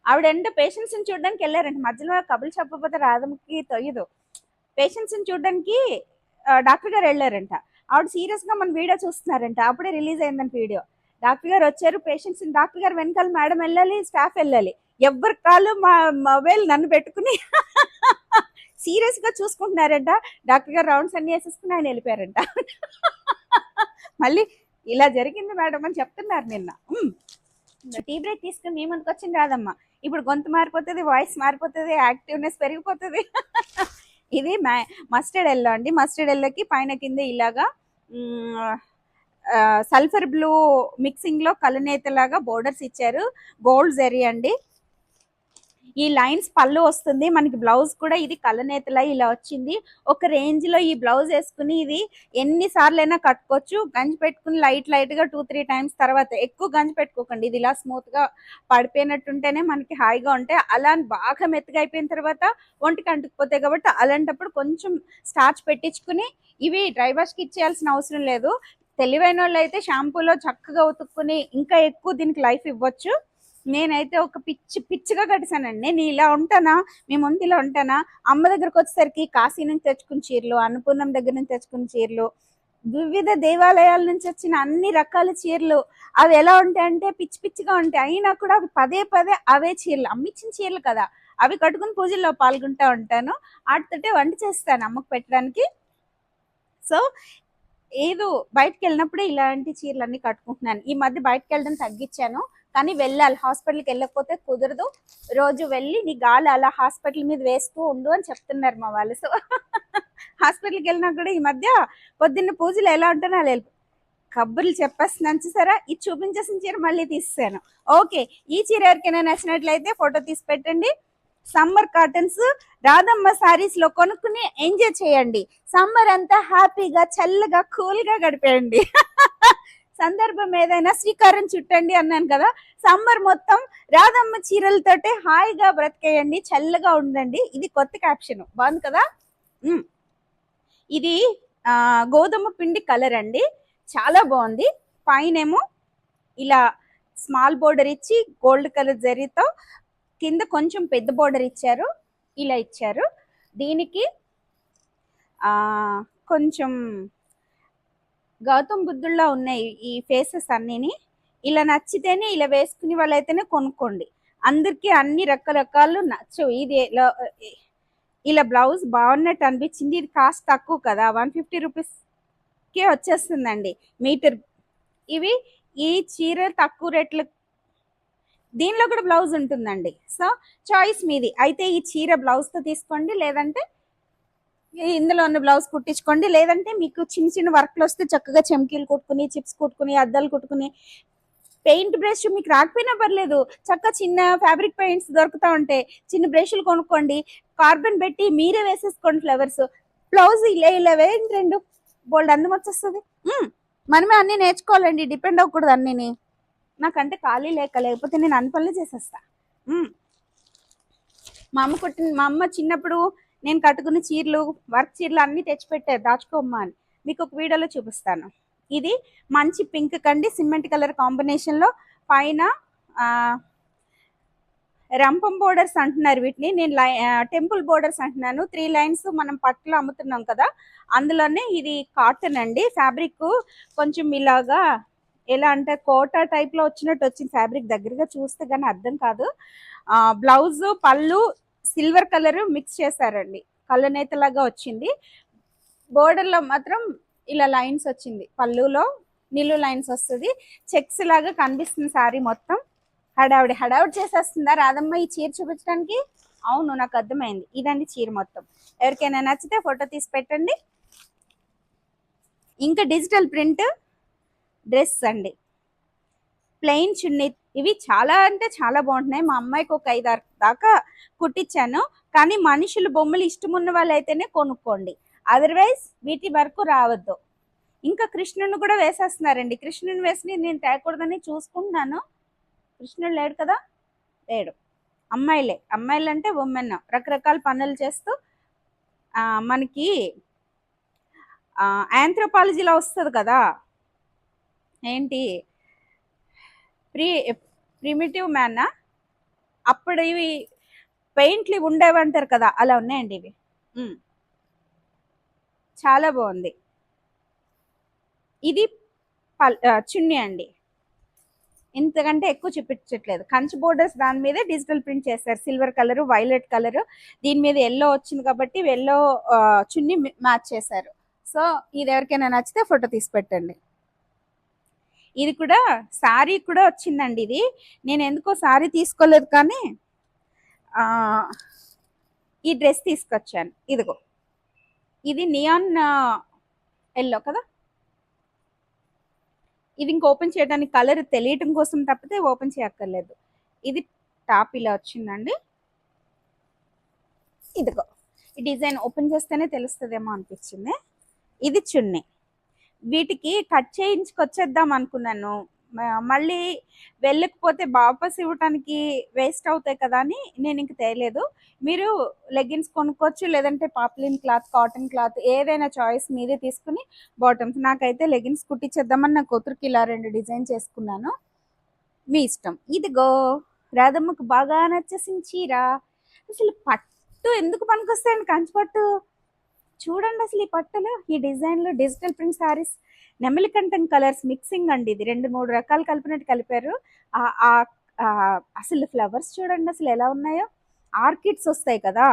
ఆవిడ ఏంటో పేషెంట్స్ని చూడడానికి వెళ్ళారంట, మధ్యలో కబుర్లు చెప్పకపోతే రాధమ్మకి తొయ్యదు. పేషెంట్స్ని చూడడానికి డాక్టర్ గారు వెళ్ళారంట. ఆవిడ సీరియస్గా మన వీడియో చూస్తున్నారంట, అప్పుడే రిలీజ్ అయిందంట వీడియో. డాక్టర్ గారు వచ్చారు, పేషెంట్స్ డాక్టర్ గారు వెనకాల మేడం వెళ్ళాలి, స్టాఫ్ వెళ్ళాలి. ఎవరి కాళ్ళు మా మొబైల్ నన్ను పెట్టుకుని సీరియస్గా చూసుకుంటున్నారంట. డాక్టర్ గారు రౌండ్స్ అన్ని వేసేసుకుని ఆయన వెళ్ళిపోయారంట. మళ్ళీ ఇలా జరిగింది మేడం అని చెప్తున్నారు నిన్న. టీ బ్రేక్ తీసుకుని మీ ముందుకు వచ్చింది రాదమ్మా. ఇప్పుడు గొంతు మారిపోతుంది, వాయిస్ మారిపోతుంది, యాక్టివ్నెస్ పెరిగిపోతుంది. ఇది మస్టర్డ్ ఎల్లో అండి. మస్టర్డ్ ఎల్లోకి పైన కింద ఇలాగా సల్ఫర్ బ్లూ మిక్సింగ్లో కలనేతలాగా బోర్డర్స్ ఇచ్చారు, గోల్డ్ జరీ అండి. ఈ లైన్స్ పళ్ళు వస్తుంది మనకి. బ్లౌజ్ కూడా ఇది కలనేతలా ఇలా వచ్చింది. ఒక రేంజ్ లో ఈ బ్లౌజ్ వేసుకుని ఇది ఎన్ని సార్లైనా కట్టుకోవచ్చు. గంజి పెట్టుకుని లైట్ గా 2-3 టైమ్స్ తర్వాత, ఎక్కువ గంజి పెట్టుకోకండి. ఇది ఇలా స్మూత్ గా పడిపోయినట్టుంటేనే మనకి హాయిగా ఉంటాయి. అలా అని బాగా మెత్తగా అయిపోయిన తర్వాత ఒంటికి అంటుకుపోతాయి కాబట్టి అలాంటప్పుడు కొంచెం స్టార్చ్ పెట్టించుకుని ఇవి డ్రై వాష్ కి ఇచ్చేయాల్సిన అవసరం లేదు. తెలివైన వాళ్ళు అయితే షాంపూలో చక్కగా ఉతుక్కుని ఇంకా ఎక్కువ దీనికి లైఫ్ ఇవ్వచ్చు. నేనైతే ఒక పిచ్చిగా కట్టేసానండి. నేను ఇలా ఉంటానా, మీ ముందు ఇలా ఉంటానా. అమ్మ దగ్గరకు వచ్చేసరికి కాశీ నుంచి తెచ్చుకున్న చీరలు, అన్నపూర్ణం దగ్గర నుంచి తెచ్చుకున్న చీరలు, వివిధ దేవాలయాల నుంచి వచ్చిన అన్ని రకాల చీరలు. అవి ఎలా ఉంటాయంటే పిచ్చిగా ఉంటాయి. అయినా కూడా అవి పదే అవే చీరలు, అమ్మిచ్చిన చీరలు కదా, అవి కట్టుకుని పూజల్లో పాల్గొంటా ఉంటాను. వాటితోటే వంట చేస్తాను అమ్మకు పెట్టడానికి. సో ఏదో బయటకు వెళ్ళినప్పుడే ఇలాంటి చీరలు అన్ని కట్టుకుంటున్నాను. ఈ మధ్య బయటకు వెళ్ళడం తగ్గించాను, కానీ వెళ్ళాలి. హాస్పిటల్కి వెళ్ళకపోతే కుదరదు. రోజు వెళ్ళి నీ గాలి అలా హాస్పిటల్ మీద వేస్తూ ఉండు అని చెప్తున్నారు మా వాళ్ళు. సో హాస్పిటల్కి వెళ్ళినా కూడా ఈ మధ్య పొద్దున్న పూజలు ఎలా ఉంటానో అలా కబుర్లు చెప్పేస్తున్నాను చూసారా. ఇది చూపించేసిన చీర మళ్ళీ తీసాను. ఓకే, ఈ చీర ఎవరికైనా నచ్చినట్లయితే ఫోటో తీసి పెట్టండి. సమ్మర్ కాటన్స్ రాధమ్మ సారీస్ లో కొనుక్కుని ఎంజాయ్ చేయండి. సమ్మర్ అంతా హ్యాపీగా చల్లగా కూల్ గా గడిపేయండి. సందర్భం ఏదైనా శ్రీకారం చుట్టండి అన్నాను కదా. సమ్మర్ మొత్తం రాధమ్మ చీరలతోటే హాయిగా బ్రతికేయండి, చల్లగా ఉండండి. ఇది కొత్త క్యాప్షన్, బాగుంది కదా. ఇది గోధుమ పిండి కలర్ అండి, చాలా బాగుంది. పైనేమో ఇలా స్మాల్ బోర్డర్ ఇచ్చి గోల్డ్ కలర్ జరీతో, కింద కొంచెం పెద్ద బోర్డర్ ఇచ్చారు, ఇలా ఇచ్చారు. దీనికి కొంచెం గౌతమ్ బుద్ధుల్లా ఉన్నాయి ఈ ఫేసెస్ అన్నీని. ఇలా నచ్చితేనే, ఇలా వేసుకునే వాళ్ళైతేనే కొనుక్కోండి. అందరికీ అన్ని రకరకాలు నచ్చవు. ఇది ఇలా బ్లౌజ్ బాగున్నట్టు అనిపించింది. ఇది కాస్ట్ తక్కువ కదా, 150 రూపీస్కే వచ్చేస్తుందండి మీటర్. ఇవి ఈ చీర తక్కువ రేట్లు, దీనిలో కూడా బ్లౌజ్ ఉంటుందండి. సో చాయిస్ మీది. అయితే ఈ చీర బ్లౌజ్తో తీసుకోండి, లేదంటే ఇందులో ఉన్న బ్లౌజ్ కుట్టించుకోండి. లేదంటే మీకు చిన్న వర్క్లు వస్తే చక్కగా చెమ్కీలు కుట్టుకుని, చిప్స్ కుట్టుకుని, అద్దాలు కుట్టుకుని, పెయింట్ బ్రష్ మీకు రాకపోయినా పర్లేదు, చక్కగా చిన్న ఫ్యాబ్రిక్ పెయింట్స్ దొరుకుతూ ఉంటాయి, చిన్న బ్రష్లు కొనుక్కోండి, కార్బన్ పెట్టి మీరే వేసేసుకోండి ఫ్లవర్స్. బ్లౌజ్ ఇలా వేయండి, రెండు బోల్డ్ అందం వచ్చేస్తుంది. మనమే అన్నీ నేర్చుకోవాలండి, డిపెండ్ అవ్వకూడదు అన్నీని. నాకంటే ఖాళీ లేకపోతే నేను అన్ని పనులు చేసేస్తా. మా అమ్మ చిన్నప్పుడు నేను కట్టుకున్న చీరలు, వర్క్ చీరలు అన్నీ తెచ్చిపెట్టారు దాచుకోమ్మా అని. మీకు ఒక వీడియోలో చూపిస్తాను. ఇది మంచి పింక్ కండి, సిమెంట్ కలర్ కాంబినేషన్లో. పైన రంపం బోర్డర్స్ అంటున్నారు వీటిని, నేను టెంపుల్ బోర్డర్స్ అంటున్నాను. 3 లైన్స్ మనం పట్టులో అమ్ముతున్నాం కదా, అందులోనే. ఇది కాటన్ అండి. ఫ్యాబ్రిక్ కొంచెం ఇలాగా ఎలా అంటే కోటా టైప్లో వచ్చినట్టు వచ్చింది ఫ్యాబ్రిక్. దగ్గరగా చూస్తే కానీ అర్థం కాదు. బ్లౌజ్ పళ్ళు సిల్వర్ కలర్ మిక్స్ చేశారండి, కళ్ళనేతలాగా వచ్చింది. బోర్డర్లో మాత్రం ఇలా లైన్స్ వచ్చింది, పళ్ళులో నిలువు లైన్స్ వస్తుంది, చెక్స్ లాగా కనిపిస్తుంది శారీ మొత్తం. హడావుడి చేసేస్తుందా రాధమ్మ ఈ చీర చూపించడానికి? అవును, నాకు అర్థమైంది. ఇదండి చీర మొత్తం. ఎవరికైనా నచ్చితే ఫోటో తీసి పెట్టండి. ఇంకా డిజిటల్ ప్రింట్ డ్రెస్ అండి, ప్లెయిన్ చున్నీ. ఇవి చాలా అంటే చాలా బాగుంటున్నాయి. మా అమ్మాయికి ఒక 5-6 దాకా కుట్టించాను. కానీ మనుషులు బొమ్మలు ఇష్టం ఉన్న వాళ్ళైతేనే కొనుక్కోండి, అదర్వైజ్ వీటి వరకు రావద్దు. ఇంకా కృష్ణుని కూడా వేసేస్తున్నారండి. కృష్ణుని వేసి నేను తేకూడదని చూసుకుంటున్నాను. కృష్ణుడు లేడు కదా, లేడు. అమ్మాయిలు అంటే ఉమెన్ రకరకాల పనులు చేస్తూ, మనకి ఆంథ్రోపాలజీలో వస్తుంది కదా, ఏంటి ప్రిమిటివ్ మ్యానా, అప్పుడు ఇవి పెయింట్లు ఉండేవంటారు కదా, అలా ఉన్నాయండి ఇవి. చాలా బాగుంది. ఇది చున్నీ అండి, ఇంతకంటే ఎక్కువ చూపించట్లేదు. కంచి బోర్డర్స్ దాని మీద డిజిటల్ ప్రింట్ చేస్తారు, సిల్వర్ కలర్, వైలెట్ కలర్. దీని మీద ఎల్లో వచ్చింది కాబట్టి ఎల్లో చున్నీ మ్యాచ్ చేశారు. సో ఇది ఎవరికైనా నచ్చితే ఫోటో తీసి పెట్టండి. ఇది కూడా శారీ కూడా వచ్చిందండి. ఇది నేను ఎందుకో శారీ తీసుకోలేదు, కానీ ఈ డ్రెస్ తీసుకొచ్చాను. ఇదిగో, ఇది నియాన్ ఎల్లో కదా. ఇది ఇంక ఓపెన్ చేయడానికి కలర్ తెలియటం కోసం తప్పితే ఓపెన్ చేయక్కర్లేదు. ఇది టాప్ ఇలా వచ్చిందండి. ఇదిగో ఈ డిజైన్ ఓపెన్ చేస్తేనే తెలుస్తుందేమో అనిపించింది. ఇది చున్నీ. వీటికి కట్ చేయించుకొచ్చేద్దాం అనుకున్నాను, మళ్ళీ వెళ్ళకపోతే వాపస్ ఇవ్వటానికి వేస్ట్ అవుతాయి కదా అని నేను ఇంక తేలేదు. మీరు లెగ్గిన్స్ కొనుక్కోవచ్చు, లేదంటే పాప్లిన్ క్లాత్, కాటన్ క్లాత్ ఏదైనా చాయిస్ మీదే తీసుకుని బాటమ్స్. నాకైతే లెగ్గిన్స్ కుట్టించేద్దామని నా కూతురికి ఇలా 2 డిజైన్ చేసుకున్నాను. మీ ఇష్టం. ఇదిగో రాధమ్మకు బాగా నచ్చేసిన చీర. అసలు పట్టు ఎందుకు పనికొస్తాయండి, కంచి పట్టు. చూడండి అసలు ఈ పట్టులు, ఈ డిజైన్లు, డిజిటల్ ప్రింట్ శారీస్, నెమలికంఠన్ కలర్స్ మిక్సింగ్ అండి. ఇది 2-3 రకాలు కలిపినట్టు కలిపారు. అసలు ఫ్లవర్స్ చూడండి అసలు ఎలా ఉన్నాయో, ఆర్కిడ్స్ వస్తాయి కదా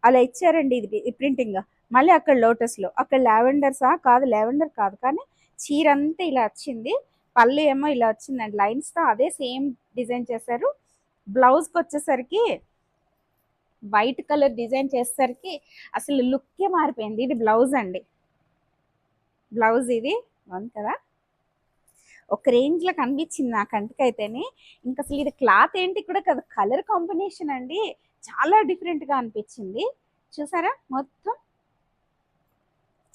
అలా ఇచ్చారండి. ఇది ప్రింటింగ్. మళ్ళీ అక్కడ లోటస్లో, అక్కడ లావెండర్సా కాదు, లావెండర్ కాదు, కానీ చీర అంతా ఇలా వచ్చింది. పళ్ళు ఏమో ఇలా వచ్చిందండి లైన్స్తో, అదే సేమ్ డిజైన్ చేశారు. బ్లౌజ్కి వచ్చేసరికి వైట్ కలర్ డిజైన్ చేసేసరికి అసలు లుక్కే మారిపోయింది. ఇది బ్లౌజ్ అండి, బ్లౌజ్ ఇది బాగుంది కదా, ఒక రేంజ్లో కనిపించింది నా కంటికైతేనే. ఇంకా అసలు ఇది క్లాత్ ఏంటి కూడా కదా, కలర్ కాంబినేషన్ అండి చాలా డిఫరెంట్గా అనిపించింది. చూసారా మొత్తం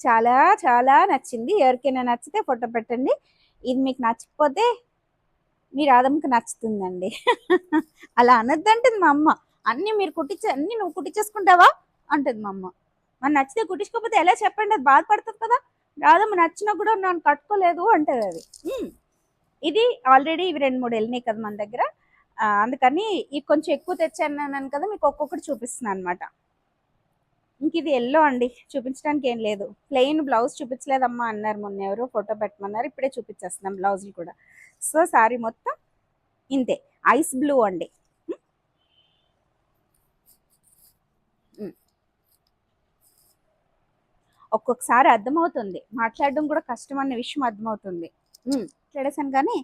చాలా చాలా నచ్చింది. ఎవరికైనా నచ్చితే ఫోటో పెట్టండి. ఇది మీకు నచ్చకపోతే మీ రాధమ్మకి నచ్చుతుందండి. అలా అనొద్దంటుంది మా అమ్మ. అన్నీ మీరు అన్నీ నువ్వు కుట్టించేసుకుంటావా అంటుంది మా అమ్మ. మరి నచ్చితే కుట్టించుకోకపోతే ఎలా చెప్పండి, అది బాధపడుతుంది కదా. రాధమ్మ నచ్చినా కూడా నన్ను కట్టుకోలేదు అంటది అది. ఇది ఆల్రెడీ ఇవి 2-3 వెళ్ళినాయి కదా మన దగ్గర, అందుకని ఇవి కొంచెం ఎక్కువ తెచ్చాను కదా, మీకు ఒక్కొక్కటి చూపిస్తున్నాను అనమాట. ఇంక ఇది ఎల్లో అండి, చూపించడానికి ఏం లేదు. ప్లెయిన్ బ్లౌజ్ చూపించలేదమ్మా అన్నారు మొన్న ఎవరో, ఫోటో పెట్టమన్నారు, ఇప్పుడే చూపించేస్తున్నాం బ్లౌజులు కూడా. సో సారీ మొత్తం ఇంతే, ఐస్ బ్లూ అండి. ఒక్కొక్కసారి అర్థమవుతుంది, మాట్లాడడం కూడా కష్టం అనే విషయం అర్థమవుతుంది. చెడేసాను కానీ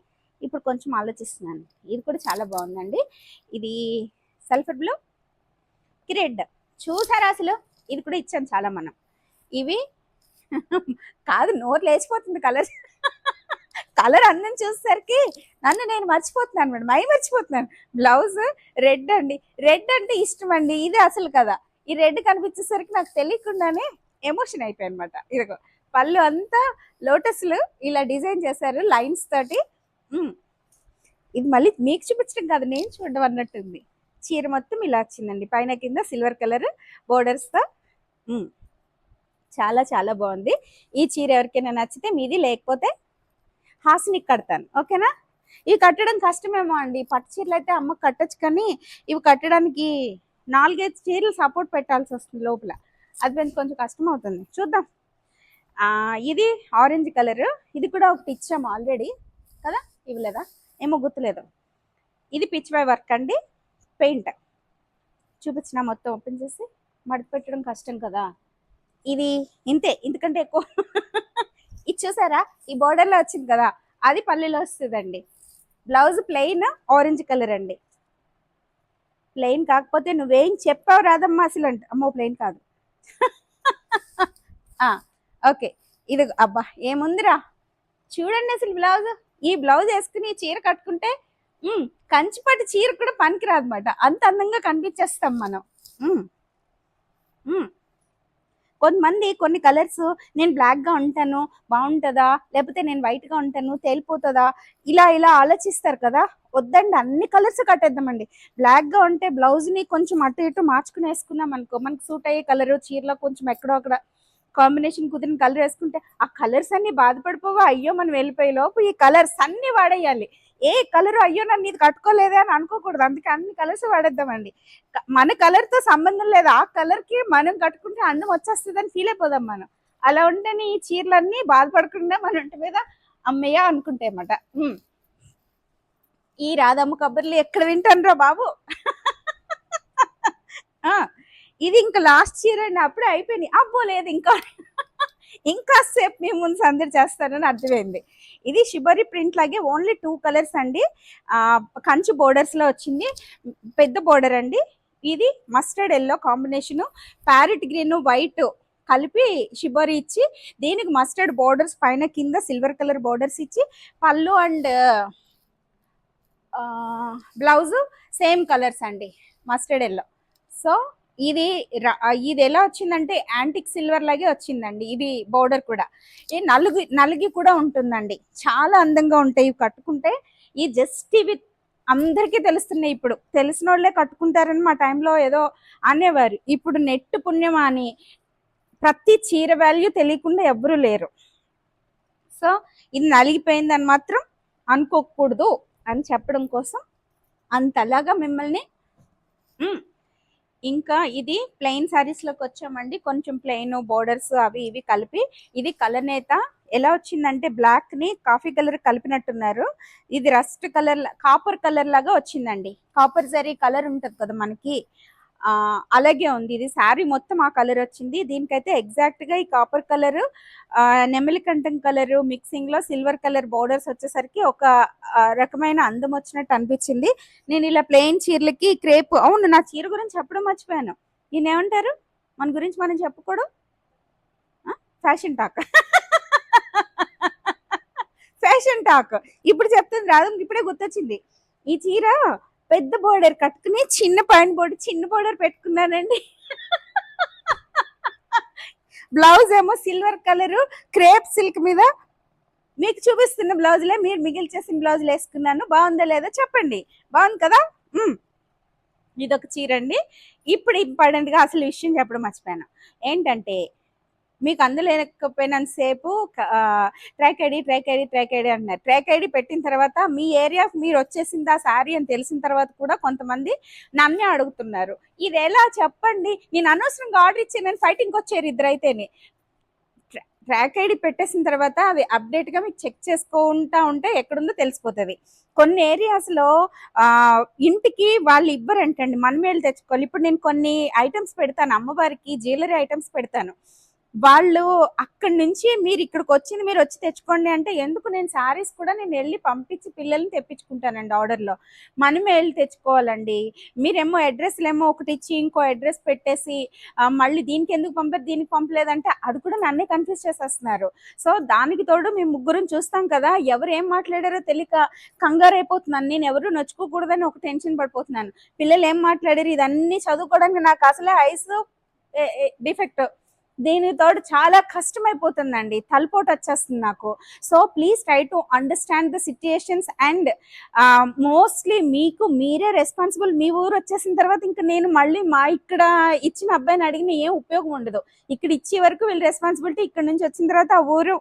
ఇప్పుడు కొంచెం ఆలోచిస్తున్నాను. ఇది కూడా చాలా బాగుందండి. ఇది సల్ఫర్ బ్లూ కి రెడ్, చూసారా అసలు ఇది కూడా ఇచ్చాం చాలా మనం. ఇవి కాదు, నోరు లేచిపోతుంది కలర్. కలర్ అందం చూసేసరికి నన్ను నేను మర్చిపోతున్నాను మేడం, మర్చిపోతున్నాను. బ్లౌజ్ రెడ్ అండి, రెడ్ అంటే ఇష్టం అండి, ఇది అసలు కదా. ఈ రెడ్ కనిపించేసరికి నాకు తెలియకుండానే ఎమోషన్ అయిపోయాయి అనమాట. ఇదిగో పళ్ళు అంతా లోటస్లు ఇలా డిజైన్ చేశారు లైన్స్ తోటి. ఇది మళ్ళీ మీకు చూపించడం కాదు, నేను చూడడం అన్నట్టుంది. చీర మొత్తం ఇలా వచ్చిందండి, పైన కింద సిల్వర్ కలర్ బోర్డర్స్తో. చాలా చాలా బాగుంది. ఈ చీర ఎవరికైనా నచ్చితే మీది, లేకపోతే హాస్నికి కడతాను, ఓకేనా. ఇవి కట్టడం కష్టమేమో అండి, పట్టు చీరలు అయితే అమ్మకు కట్టచ్చు, కానీ ఇవి కట్టడానికి 4-5 చీరలు సపోర్ట్ పెట్టాల్సి వస్తుంది లోపల, అది కొంచెం కష్టం అవుతుంది. చూద్దాం. ఇది ఆరెంజ్ కలర్, ఇది కూడా ఒకటి ఇచ్చాము ఆల్రెడీ కదా, ఇవ్వలేదా ఏమో గుర్తులేదు. ఇది పిచ్ వై వర్క్ అండి, పెయింట్ చూపించిన మొత్తం ఓపెన్ చేసి మడత పెట్టడం కష్టం కదా. ఇది ఇంతే, ఇంతకంటే ఎక్కువ. ఇది చూసారా, ఈ బోర్డర్లో వచ్చింది కదా, అది పల్లెలో వస్తుందండి. బ్లౌజ్ ప్లెయిన్ ఆరెంజ్ కలర్ అండి. ప్లెయిన్ కాకపోతే నువ్వేం చెప్పావు రాదమ్మా అసలు అంటే, అమ్మో ప్లెయిన్ కాదు. ఓకే, ఇది అబ్బా ఏముందిరా చూడండి అసలు బ్లౌజ్. ఈ బ్లౌజ్ వేసుకుని చీర కట్టుకుంటే కంచిపట్టు చీర కూడా పనికిరాదు అనమాట, అంత అందంగా కనిపించేస్తాం మనం. కొంతమంది కొన్ని కలర్స్, నేను బ్లాక్గా ఉంటాను బాగుంటుందా, లేకపోతే నేను వైట్గా ఉంటాను తేలిపోతుందా, ఇలా ఇలా ఆలోచిస్తారు కదా. వద్దండి, అన్ని కలర్స్ కట్టేద్దామండి. బ్లాక్గా ఉంటే బ్లౌజ్ని కొంచెం అటు ఇటు మార్చుకుని వేసుకున్నాం అనుకో, మనకు సూట్ అయ్యే కలరు, చీరలో కొంచెం ఎక్కడో అక్కడ కాంబినేషన్ కుదిరిన కలర్ వేసుకుంటే ఆ కలర్స్ అన్ని బాధపడిపోవా, అయ్యో మనం వెళ్ళిపోయే లోపు ఈ కలర్స్ అన్ని వాడేయాలి. ఏ కలర్ అయ్యో నన్ను ఇది కట్టుకోలేదే అని అనుకోకూడదు, అందుకే అన్ని కలర్స్ వాడేద్దామండి. మన కలర్తో సంబంధం లేదు, ఆ కలర్కి మనం కట్టుకుంటే అందం వచ్చేస్తుందని ఫీల్ అయిపోదాం మనం. అలా ఉంటేనే ఈ చీరలన్నీ బాధపడకుండా మన ఇంటి మీద అమ్మయ్య అనుకుంటే అన్నమాట. ఈ రాధమ్మ కబుర్లు ఎక్కడ వింటానురా బాబు. ఇది ఇంకా లాస్ట్ చీర అండి, అప్పుడే అయిపోయినాయి. అబ్బో లేదు ఇంకా సేపు మేము ముందు సందడి చేస్తానని అర్థమైంది. ఇది షిబరి ప్రింట్ లాగే ఓన్లీ 2 కలర్స్ అండి. కంచు బోర్డర్స్లో వచ్చింది, పెద్ద బోర్డర్ అండి. ఇది mustard yellow combination, parrot green white కలిపి షిబరి ఇచ్చి, దీనికి మస్టర్డ్ బోర్డర్స్ పైన కింద సిల్వర్ కలర్ బోర్డర్స్ ఇచ్చి, పళ్ళు అండ్ బ్లౌజ్ సేమ్ కలర్స్ అండి, మస్టర్డ్ ఎల్లో. సో ఇది ఇది ఎలా వచ్చిందంటే యాంటిక్ సిల్వర్ లాగే వచ్చిందండి. ఇది బోర్డర్ కూడా నలుగు నలిగి కూడా ఉంటుందండి. చాలా అందంగా ఉంటాయి ఇవి కట్టుకుంటే. ఈ జస్ట్ ఇవి అందరికీ తెలుస్తున్నాయి. ఇప్పుడు తెలిసిన వాళ్ళే కట్టుకుంటారని మా టైంలో ఏదో అనేవారు. ఇప్పుడు నెట్ పుణ్యమా అని ప్రతి చీర వాల్యూ తెలియకుండా ఎవ్వరూ లేరు. సో ఇది నలిగిపోయిందని మాత్రం అనుకోకూడదు అని చెప్పడం కోసం అంతలాగా మిమ్మల్ని. ఇంకా ఇది ప్లెయిన్ శారీస్లోకి వచ్చామండి. కొంచెం ప్లెయిన్ బోర్డర్స్ అవి ఇవి కలిపి. ఇది కలర్ నేత ఎలా వచ్చిందంటే బ్లాక్ ని కాఫీ కలర్ కలిపినట్టున్నారు. ఇది రస్ట్ కలర్ కాపర్ కలర్ లాగా వచ్చిందండి. కాపర్ జరీ కలర్ ఉంటుంది కదా మనకి, అలాగే ఉంది. ఇది శారీ మొత్తం ఆ కలర్ వచ్చింది. దీనికైతే ఎగ్జాక్ట్ గా ఈ కాపర్ కలర్, నెమలి కంఠం కలర్ మిక్సింగ్ లో సిల్వర్ కలర్ బోర్డర్స్ వచ్చేసరికి ఒక రకమైన అందం వచ్చినట్టు అనిపించింది. నేను ఇలా ప్లెయిన్ చీరలకి క్రేప్, అవును నా చీర గురించి చెప్పడం మర్చిపోయాను. ఈయన ఏమంటారు మన గురించి మనం చెప్పుకోవడం? Fashion talk. ఫ్యాషన్ టాక్ ఇప్పుడు చెప్తుంది రాదు, ఇప్పుడే గుర్తొచ్చింది. ఈ చీర పెద్ద బోర్డర్ కట్టుకుని చిన్న పైన చిన్న బోర్డర్ పెట్టుకున్నానండి. బ్లౌజ్ ఏమో సిల్వర్ కలర్ క్రేప్ సిల్క్ మీద మీకు చూపిస్తున్న బ్లౌజ్లే మీరు మిగిల్చేసిన బ్లౌజులు వేసుకున్నాను. బాగుందా లేదా చెప్పండి. బాగుంది కదా? ఇదొక చీర అండి. ఇప్పుడు ఇంపార్టెంట్ గా అసలు విషయం చెప్పడం మర్చిపోయాను. ఏంటంటే మీకు అందులేకపోయినంతసేపు ట్రాక్ ఐడి అంటున్నారు. ట్రాక్ ఐడి పెట్టిన తర్వాత మీ ఏరియా మీరు వచ్చేసింది ఆ శారీ అని తెలిసిన తర్వాత కూడా కొంతమంది నన్నే అడుగుతున్నారు, ఇది ఎలా చెప్పండి, నేను అనవసరంగా ఆర్డర్ ఇచ్చి నేను ఫైటింగ్కి వచ్చారు ఇద్దరైతేనే. ట్రాక్ ఐడి పెట్టేసిన తర్వాత అది అప్డేట్ గా మీకు చెక్ చేసుకుంటా ఉంటే ఎక్కడుందో తెలిసిపోతుంది. కొన్ని ఏరియాస్ లో ఇంటికి వాళ్ళు ఇవ్వరంటండి, మనమే వెళ్ళి తెచ్చుకోవాలి. ఇప్పుడు నేను కొన్ని ఐటమ్స్ పెడతాను, అమ్మవారికి జ్యువెలరీ ఐటమ్స్ పెడతాను. వాళ్ళు అక్కడి నుంచి మీరు ఇక్కడికి వచ్చింది మీరు వచ్చి తెచ్చుకోండి అంటే ఎందుకు, నేను శారీస్ కూడా నేను వెళ్ళి పంపించి పిల్లల్ని తెప్పించుకుంటానండి ఆర్డర్లో. మనమే వెళ్ళి తెచ్చుకోవాలండి. మీరేమో అడ్రస్లు ఏమో ఒకటి ఇచ్చి ఇంకో అడ్రస్ పెట్టేసి మళ్ళీ దీనికి ఎందుకు పంపారు దీనికి పంపలేదంటే అది కూడా నన్నే కన్ఫ్యూజ్ చేసేస్తున్నారు. సో దానికి తోడు మేము ముగ్గురిని చూస్తాం కదా, ఎవరు ఏం మాట్లాడారో తెలియక కంగారు అయిపోతున్నాను. నేను ఎవరు నొచ్చుకోకూడదని ఒక టెన్షన్ పడిపోతున్నాను. పిల్లలు ఏం మాట్లాడారు ఇదన్నీ చదువుకోవడానికి నాకు అసలే ఐస్ డిఫెక్ట్, దీనితో చాలా కష్టమైపోతుందండి, తలపోటు వచ్చేస్తుంది నాకు. So please try to understand the situations and mostly మీకు మీరే రెస్పాన్సిబుల్. మీ ఊరు వచ్చేసిన తర్వాత ఇంకా నేను మళ్ళీ మా ఇక్కడ ఇచ్చిన అబ్బాయిని అడిగిన ఏం ఉపయోగం ఉండదు. ఇక్కడ ఇచ్చే వరకు వీళ్ళు రెస్పాన్సిబిలిటీ, ఇక్కడ నుంచి వచ్చిన తర్వాత ఆ ఊరు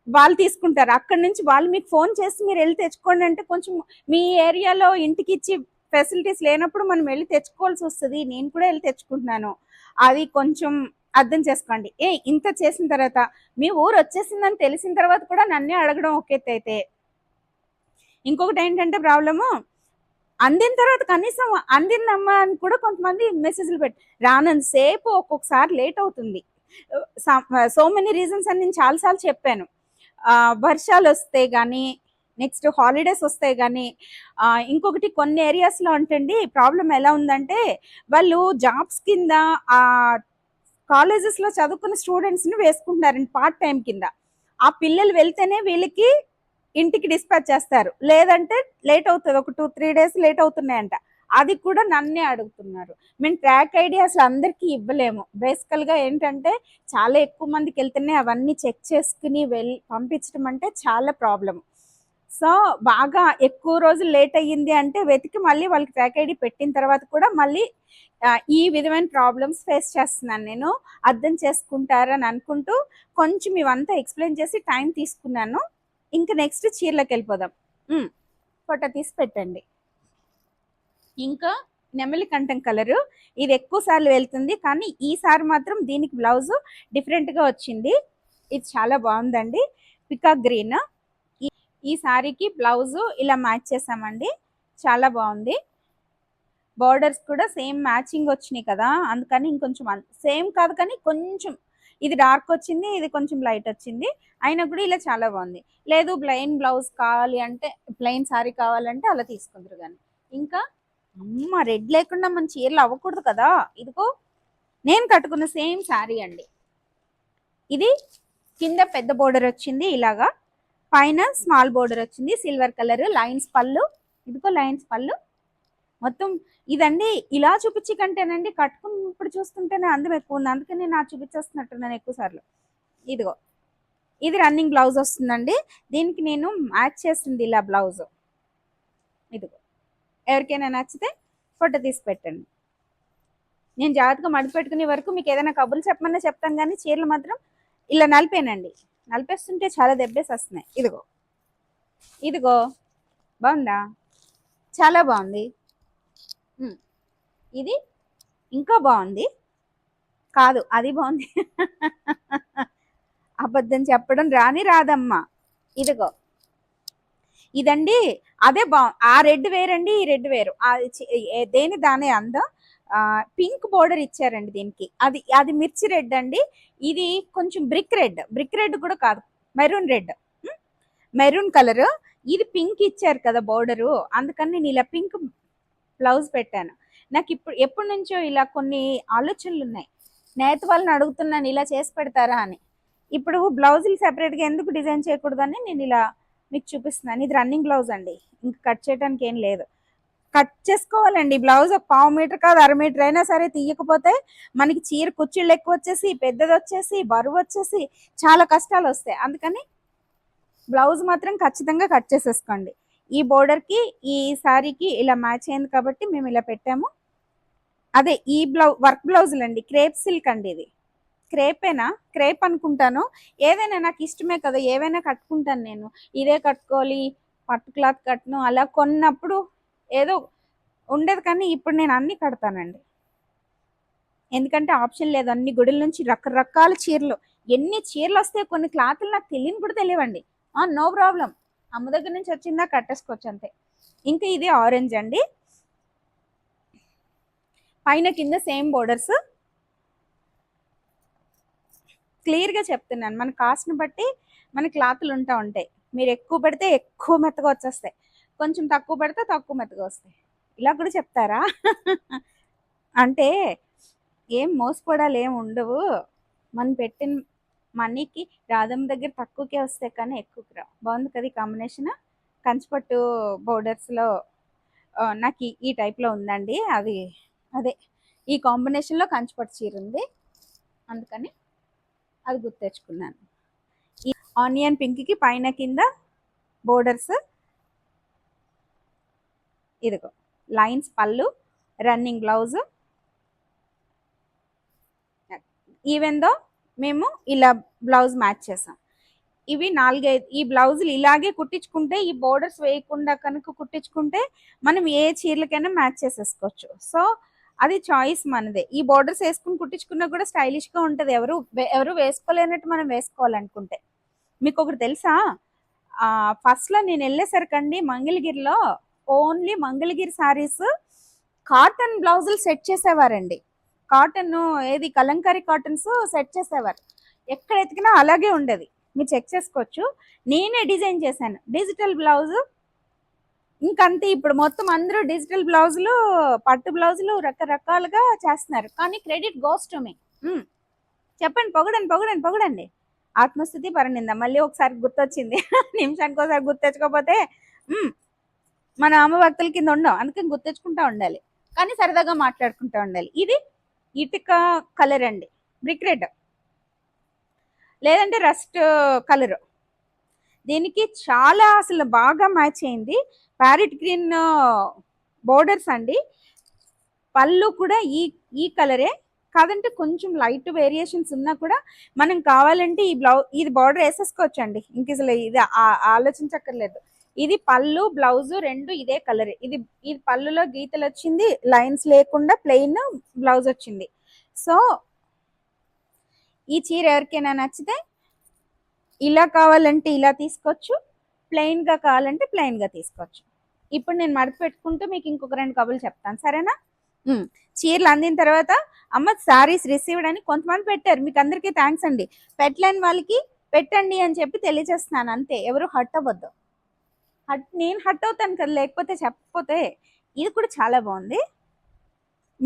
వాళ్ళు తీసుకుంటారు. అక్కడ నుంచి వాళ్ళు మీకు ఫోన్ చేసి మీరు వెళ్ళి తెచ్చుకోండి అంటే కొంచెం మీ ఏరియాలో ఇంటికి ఇచ్చి ఫెసిలిటీస్ లేనప్పుడు మనం వెళ్ళి తెచ్చుకోవాల్సి వస్తుంది. నేను కూడా వెళ్ళి తెచ్చుకుంటున్నాను, అది కొంచెం అర్థం చేసుకోండి. ఇంత చేసిన తర్వాత మీ ఊరు వచ్చేసిందని తెలిసిన తర్వాత కూడా నన్నే అడగడం ఒకెత్తి అయితే, ఇంకొకటి ఏంటంటే ప్రాబ్లము అందిన తర్వాత కనీసం అందిందమ్మా అని కూడా కొంతమంది మెసేజ్లు పెట్టి రానంతసేపు ఒక్కొక్కసారి లేట్ అవుతుంది. సో మెనీ రీజన్స్ అని నేను చాలాసార్లు చెప్పాను. వర్షాలు వస్తే కానీ, నెక్స్ట్ హాలిడేస్ వస్తాయి కానీ, ఇంకొకటి కొన్ని ఏరియాస్లో అంటండి ప్రాబ్లం ఎలా ఉందంటే వాళ్ళు జాబ్స్ కింద కాలేజెస్లో చదువుకున్న స్టూడెంట్స్ని వేసుకుంటున్నారండి పార్ట్ టైం కింద. ఆ పిల్లలు వెళ్తేనే వీళ్ళకి ఇంటికి డిస్పాచ్ చేస్తారు, లేదంటే లేట్ అవుతుంది, ఒక 2-3 డేస్ లేట్ అవుతున్నాయంట. అది కూడా నన్నే అడుగుతున్నారు. మేము ట్రాక్ ఐడి అసలు అందరికీ ఇవ్వలేము. బేసికల్గా ఏంటంటే చాలా ఎక్కువ మందికి వెళ్తేనే అవన్నీ చెక్ చేసుకుని పంపించడం అంటే చాలా ప్రాబ్లం. సో బాగా ఎక్కువ రోజులు లేట్ అయ్యింది అంటే వెతికి మళ్ళీ వాళ్ళకి ట్రాక్ ఐడి పెట్టిన తర్వాత కూడా మళ్ళీ ఈ విధమైన ప్రాబ్లమ్స్ ఫేస్ చేస్తున్నాను. నేను అర్థం చేసుకుంటారని అనుకుంటూ కొంచెం ఇవంతా ఎక్స్ప్లెయిన్ చేసి టైం తీసుకున్నాను. ఇంకా నెక్స్ట్ చీరలోకి వెళ్ళిపోదాం. ఫోటో తీసి పెట్టండి. ఇంకా నెమలి కంఠం కలరు, ఇది ఎక్కువ సార్లు వెళ్తుంది కానీ ఈసారి మాత్రం దీనికి బ్లౌజ్ డిఫరెంట్గా వచ్చింది. ఇది చాలా బాగుందండి, పికాక్ గ్రీన్. ఈ శారీకి బ్లౌజు ఇలా మ్యాచ్ చేసామండి, చాలా బాగుంది. బార్డర్స్ కూడా సేమ్ మ్యాచింగ్ వచ్చినాయి కదా, అందుకని ఇంకొంచెం సేమ్ కాదు కానీ కొంచెం ఇది డార్క్ వచ్చింది, ఇది కొంచెం లైట్ వచ్చింది, అయినా కూడా ఇలా చాలా బాగుంది. లేదు ప్లెయిన్ బ్లౌజ్ కావాలి అంటే, ప్లెయిన్ శారీ కావాలంటే అలా తీసుకుంటారు. కానీ ఇంకా అమ్మ రెడ్ లేకుండా మన చీరలు అవ్వకూడదు కదా. ఇదిగో నేను కట్టుకున్న సేమ్ శారీ అండి. ఇది కింద పెద్ద బోర్డర్ వచ్చింది ఇలాగా, పైన స్మాల్ బోర్డర్ వచ్చింది సిల్వర్ కలర్, లైన్స్ పళ్ళు. ఇదిగో లైన్స్ పళ్ళు మొత్తం ఇదండి. ఇలా చూపించి కంటేనండి కట్టుకున్నప్పుడు చూస్తుంటేనే అందం ఎక్కువ ఉంది, అందుకని నేను చూపించేస్తున్నట్టున్నాను ఎక్కువ సార్లు. ఇదిగో ఇది రన్నింగ్ బ్లౌజ్ వస్తుందండి. దీనికి నేను మ్యాచ్ చేసింది ఇలా బ్లౌజ్. ఇదిగో ఎవరికైనా నచ్చితే ఫోటో తీసి పెట్టండి. నేను జాగ్రత్తగా మడిచి పెట్టుకునే వరకు మీకు ఏదైనా కబుర్లు చెప్పమన్నా చెప్తాను, కానీ చీరలు మాత్రం ఇలా నలిపేనండి. నలిపేస్తుంటే చాలా దెబ్బేసి వస్తున్నాయి. ఇదిగో ఇదిగో బాగుందా, చాలా బాగుంది. ఇది ఇంకా బాగుంది, కాదు అది బాగుంది. అబద్ధం చెప్పడం రాదమ్మా. ఇదిగో ఇదండి, అదే ఆ రెడ్ వేరండి, ఈ రెడ్ వేరు. దేని దానే అందం. పింక్ బోర్డర్ ఇచ్చారండి దీనికి. అది మిర్చి రెడ్ అండి. ఇది కొంచెం బ్రిక్ రెడ్ కూడా కాదు, మెరూన్ రెడ్, మెరూన్ కలర్. ఇది పింక్ ఇచ్చారు కదా బోర్డరు, అందుకని నేను ఇలా పింక్ బ్లౌజ్ పెట్టాను. నాకు ఎప్పటి నుంచో ఇలా కొన్ని ఆలోచనలు ఉన్నాయి. నేత వాళ్ళని అడుగుతున్నాను ఇలా చేసి పెడతారా అని. ఇప్పుడు బ్లౌజులు సెపరేట్గా ఎందుకు డిజైన్ చేయకూడదని నేను ఇలా మీకు చూపిస్తున్నాను. ఇది రన్నింగ్ బ్లౌజ్ అండి, ఇంకా కట్ చేయడానికి ఏం లేదు. కట్ చేసుకోవాలండి బ్లౌజ్. ఒక 1/4 మీటర్ కాదు 1/2 మీటర్ అయినా సరే తీయకపోతే మనకి చీర కుర్చీళ్ళు ఎక్కువ వచ్చేసి, పెద్దది వచ్చేసి, బరువు వచ్చేసి చాలా కష్టాలు వస్తాయి. అందుకని బ్లౌజ్ మాత్రం ఖచ్చితంగా కట్ చేసేసుకోండి. ఈ బోర్డర్కి ఈ శారీకి ఇలా మ్యాచ్ అయింది కాబట్టి మేము ఇలా పెట్టాము. అదే ఈ వర్క్ బ్లౌజులు అండి, క్రేప్ సిల్క్ అండి. ఇది క్రేపేనా, క్రేప్ అనుకుంటాను. ఏదైనా నాకు ఇష్టమే కదా, ఏవైనా కట్టుకుంటాను నేను. ఇదే కట్టుకోవాలి, పట్టు క్లాత్ కట్టను అలా కొన్నప్పుడు ఏదో ఉండేది, కానీ ఇప్పుడు నేను అన్ని కడతానండి. ఎందుకంటే ఆప్షన్ లేదు. అన్ని గుడుల నుంచి రకరకాల చీరలు, ఎన్ని చీరలు వస్తాయి, కొన్ని క్లాతులు నాకు తెలియని కూడా తెలియవండి. నో ప్రాబ్లం, అమ్మ దగ్గర నుంచి వచ్చిందా కట్టేసుకోవచ్చు అంతే. ఇంకా ఇది ఆరెంజ్ అండి, పైన కింద సేమ్ బోర్డర్స్. క్లియర్గా చెప్తున్నాను, మన కాస్ట్ని బట్టి మన క్లాతులు ఉంటాయి. మీరు ఎక్కువ పెడితే ఎక్కువ మెత్తగా వచ్చేస్తాయి, కొంచెం తక్కువ పెడితే తక్కువ మెత్తగా వస్తాయి. ఇలా కూడా చెప్తారా? అంటే ఏం మోసపోవడాలు ఏం ఉండవు. మనం పెట్టిన మనీకి రాధమ్మ దగ్గర తక్కువకే వస్తాయి, కానీ ఎక్కువకి రా. బాగుంది కదా ఈ కాంబినేషన్. కంచిపట్టు బోర్డర్స్లో నాకు ఈ టైప్లో ఉందండి. అదే ఈ కాంబినేషన్లో కంచిపట్టు చీర ఉంది, అందుకని అది గుర్తు తెచ్చుకున్నాను. ఈ ఆనియన్ పింక్కి పైన కింద బోర్డర్స్. ఇదిగో లైన్స్ పళ్ళు, రన్నింగ్ బ్లౌజ్. ఈవెన్ దో మేము ఇలా బ్లౌజ్ మ్యాచ్ చేసాం. ఇవి 4-5 ఈ బ్లౌజులు ఇలాగే కుట్టించుకుంటే, ఈ బోర్డర్స్ వేయకుండా కనుక కుట్టించుకుంటే మనం ఏ చీరలకైనా మ్యాచ్ చేసేసుకోవచ్చు. సో అది చాయిస్ మనదే. ఈ బోర్డర్స్ వేసుకుని కుట్టించుకున్నా కూడా స్టైలిష్గా ఉంటుంది, ఎవరు వేసుకోలేనట్టు మనం వేసుకోవాలనుకుంటే. మీకు ఒకటి తెలుసా, ఫస్ట్లో నేను వెళ్ళేసరికండి మంగళగిరిలో ఓన్లీ మంగళగిరి శారీస్ కాటన్ బ్లౌజులు సెట్ చేసేవారండి. కాటన్ ఏది కలంకారీ కాటన్స్ సెట్ చేసేవారు. ఎక్కడ ఎతికినా అలాగే ఉండేది, మీరు చెక్ చేసుకోవచ్చు. నేనే డిజైన్ చేశాను డిజిటల్ బ్లౌజ్, ఇంకంతే. ఇప్పుడు మొత్తం అందరూ డిజిటల్ బ్లౌజులు, పట్టు బ్లౌజులు రకరకాలుగా చేస్తున్నారు, కానీ క్రెడిట్ గోస్ టు మీ. చెప్పండి, పొగడండి. ఆత్మస్థుతి పరనింద మళ్ళీ ఒకసారి గుర్తొచ్చింది. నిమిషానికి ఒకసారి గుర్తెచ్చుకోకపోతే మన అమ్మ భక్తుల కింద ఉండవు, అందుకని గుర్తెచ్చుకుంటా ఉండాలి, కానీ సరదాగా మాట్లాడుకుంటూ ఉండాలి. ఇది ఇటుక కలర్ అండి, బ్రిక్ రెడ్ లేదంటే రస్ట్ కలర్. దీనికి చాలా అసలు బాగా మ్యాచ్ అయింది. ప్యారెట్ గ్రీన్ బోర్డర్స్ అండి. పళ్ళు కూడా ఈ కలరే, కాదంటే కొంచెం లైట్ వేరియేషన్స్ ఉన్నా కూడా మనం కావాలంటే ఇది బార్డర్ వేసేసుకోవచ్చు అండి. ఇంక అసలు ఇది ఆలోచించక్కర్లేదు. ఇది పళ్ళు బ్లౌజ్ రెండు ఇదే కలర్. ఇది పళ్ళులో గీతలు వచ్చింది, లైన్స్ లేకుండా ప్లెయిన్ బ్లౌజ్ వచ్చింది. సో ఈ చీర ఎవరికైనా నచ్చితే ఇలా కావాలంటే ఇలా తీసుకోవచ్చు, ప్లెయిన్గా కావాలంటే ప్లెయిన్గా తీసుకోవచ్చు. ఇప్పుడు నేను మడత పెట్టుకుంటూ మీకు ఇంకొక 2 కబుర్లు చెప్తాను, సరేనా? చీరలు అందిన తర్వాత అమ్మ శారీస్ రిసీవ్డ్ అని కొంతమంది పెట్టారు, మీకు అందరికీ థ్యాంక్స్ అండి. పెట్టలేని వాళ్ళకి పెట్టండి అని చెప్పి తెలియజేస్తున్నాను అంతే, ఎవరు హట్ అవ్వద్దు. నేను హట్ అవుతాను కదా లేకపోతే చెప్పకపోతే. ఇది కూడా చాలా బాగుంది,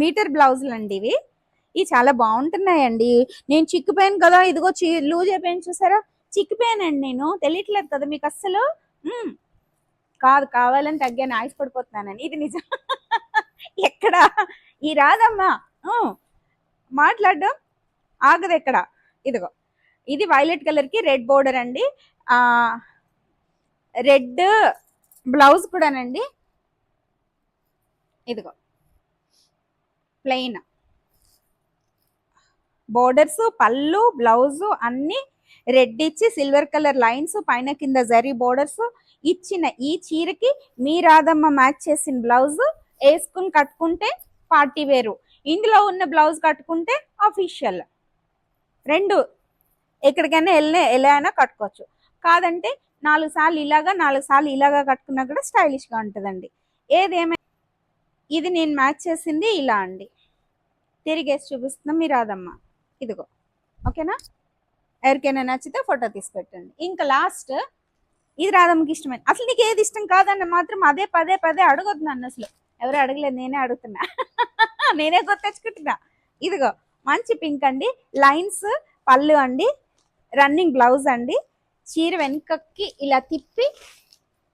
మీటర్ బ్లౌజులు అండి ఇవి చాలా బాగుంటున్నాయండి. నేను చిక్కిపోయాను కదా, ఇదిగో లూజ్ అయిపోయాను చూసారా, చిక్కిపోయానండి. నేను తెలియట్లేదు కదా మీకు అస్సలు. కాదు, కావాలని తగ్గాను, ఆయుష్ పడిపోతున్నానని. ఇది నిజం. ఎక్కడ ఈ రాదమ్మా మాట్లాడడం ఆగదు ఎక్కడ. ఇదిగో ఇది వైలెట్ కలర్ కి రెడ్ బోర్డర్ అండి, రెడ్ బ్లౌజ్ కూడానండి. ఇదిగో ప్లెయిన్ బోర్డర్స్, పళ్ళు, బ్లౌజ్ అన్ని రెడ్ ఇచ్చి సిల్వర్ కలర్ లైన్స్, పైన కింద జరీ బోర్డర్స్ ఇచ్చిన ఈ చీరకి మీ రాధమ్మ మ్యాచ్ చేసిన బ్లౌజ్ వేసుకుని కట్టుకుంటే పార్టీ వేరు, ఇందులో ఉన్న బ్లౌజ్ కట్టుకుంటే అఫీషియల్. రెండు ఎక్కడికైనా ఎలా అయినా కట్టుకోవచ్చు. కాదంటే 4 సార్లు ఇలాగా 4 సార్లు ఇలాగా కట్టుకున్నా కూడా స్టైలిష్గా ఉంటుందండి. ఏదేమైనా ఇది నేను మ్యాచ్ చేసింది ఇలా అండి. తిరిగేసి చూపిస్తున్నాం మీ రాదమ్మ. ఇదిగో ఓకేనా. ఎవరికైనా నచ్చితే ఫోటో తీసి పెట్టండి. ఇంకా లాస్ట్ ఇది రాధమ్మకి ఇష్టమైన. అసలు నీకు ఏది ఇష్టం కాదన్న మాత్రం అదే పదే పదే అడగొద్దు నన్ను. అసలు ఎవరు అడగలేదు, నేనే అడుగుతున్నా. నేనే గుర్తెచ్చుకుంటున్నా. ఇదిగో మంచి పింక్ అండి, లైన్స్ పళ్ళు అండి, రన్నింగ్ బ్లౌజ్ అండి. చీర వెనుకకి ఇలా తిప్పి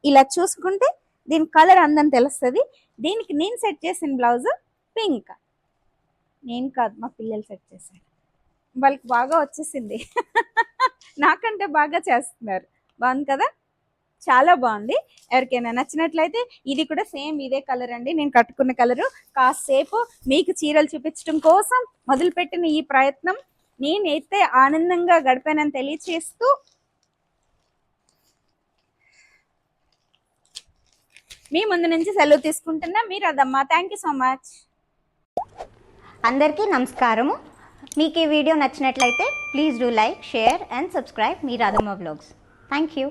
ఇలా చూసుకుంటే దీని కలర్ అందని తెలుస్తుంది. దీనికి నేను సెట్ చేసిన బ్లౌజ్ పింక్. నేను కాదు, మా పిల్లలు సెట్ చేశారు. వాళ్ళకి బాగా వచ్చేసింది. నాకంటే బాగా చేస్తున్నారు. బాగుంది కదా, చాలా బాగుంది. ఎవరికైనా నచ్చినట్లయితే ఇది కూడా సేమ్ ఇదే కలర్ అండి, నేను కట్టుకున్న కలరు. కాసేపు మీకు చీరలు చూపించడం కోసం మొదలుపెట్టిన ఈ ప్రయత్నం నేనైతే ఆనందంగా గడిపానని తెలియచేస్తూ మీ ముందు నుంచి సెలవు తీసుకుంటున్నా. మీరు అదమ్మా. Thank you so much. అందరికీ నమస్కారము. మీకు ఈ వీడియో నచ్చినట్లయితే please do like, share and subscribe మీ రాధమ్మ వ్లాగ్స్. Thank you.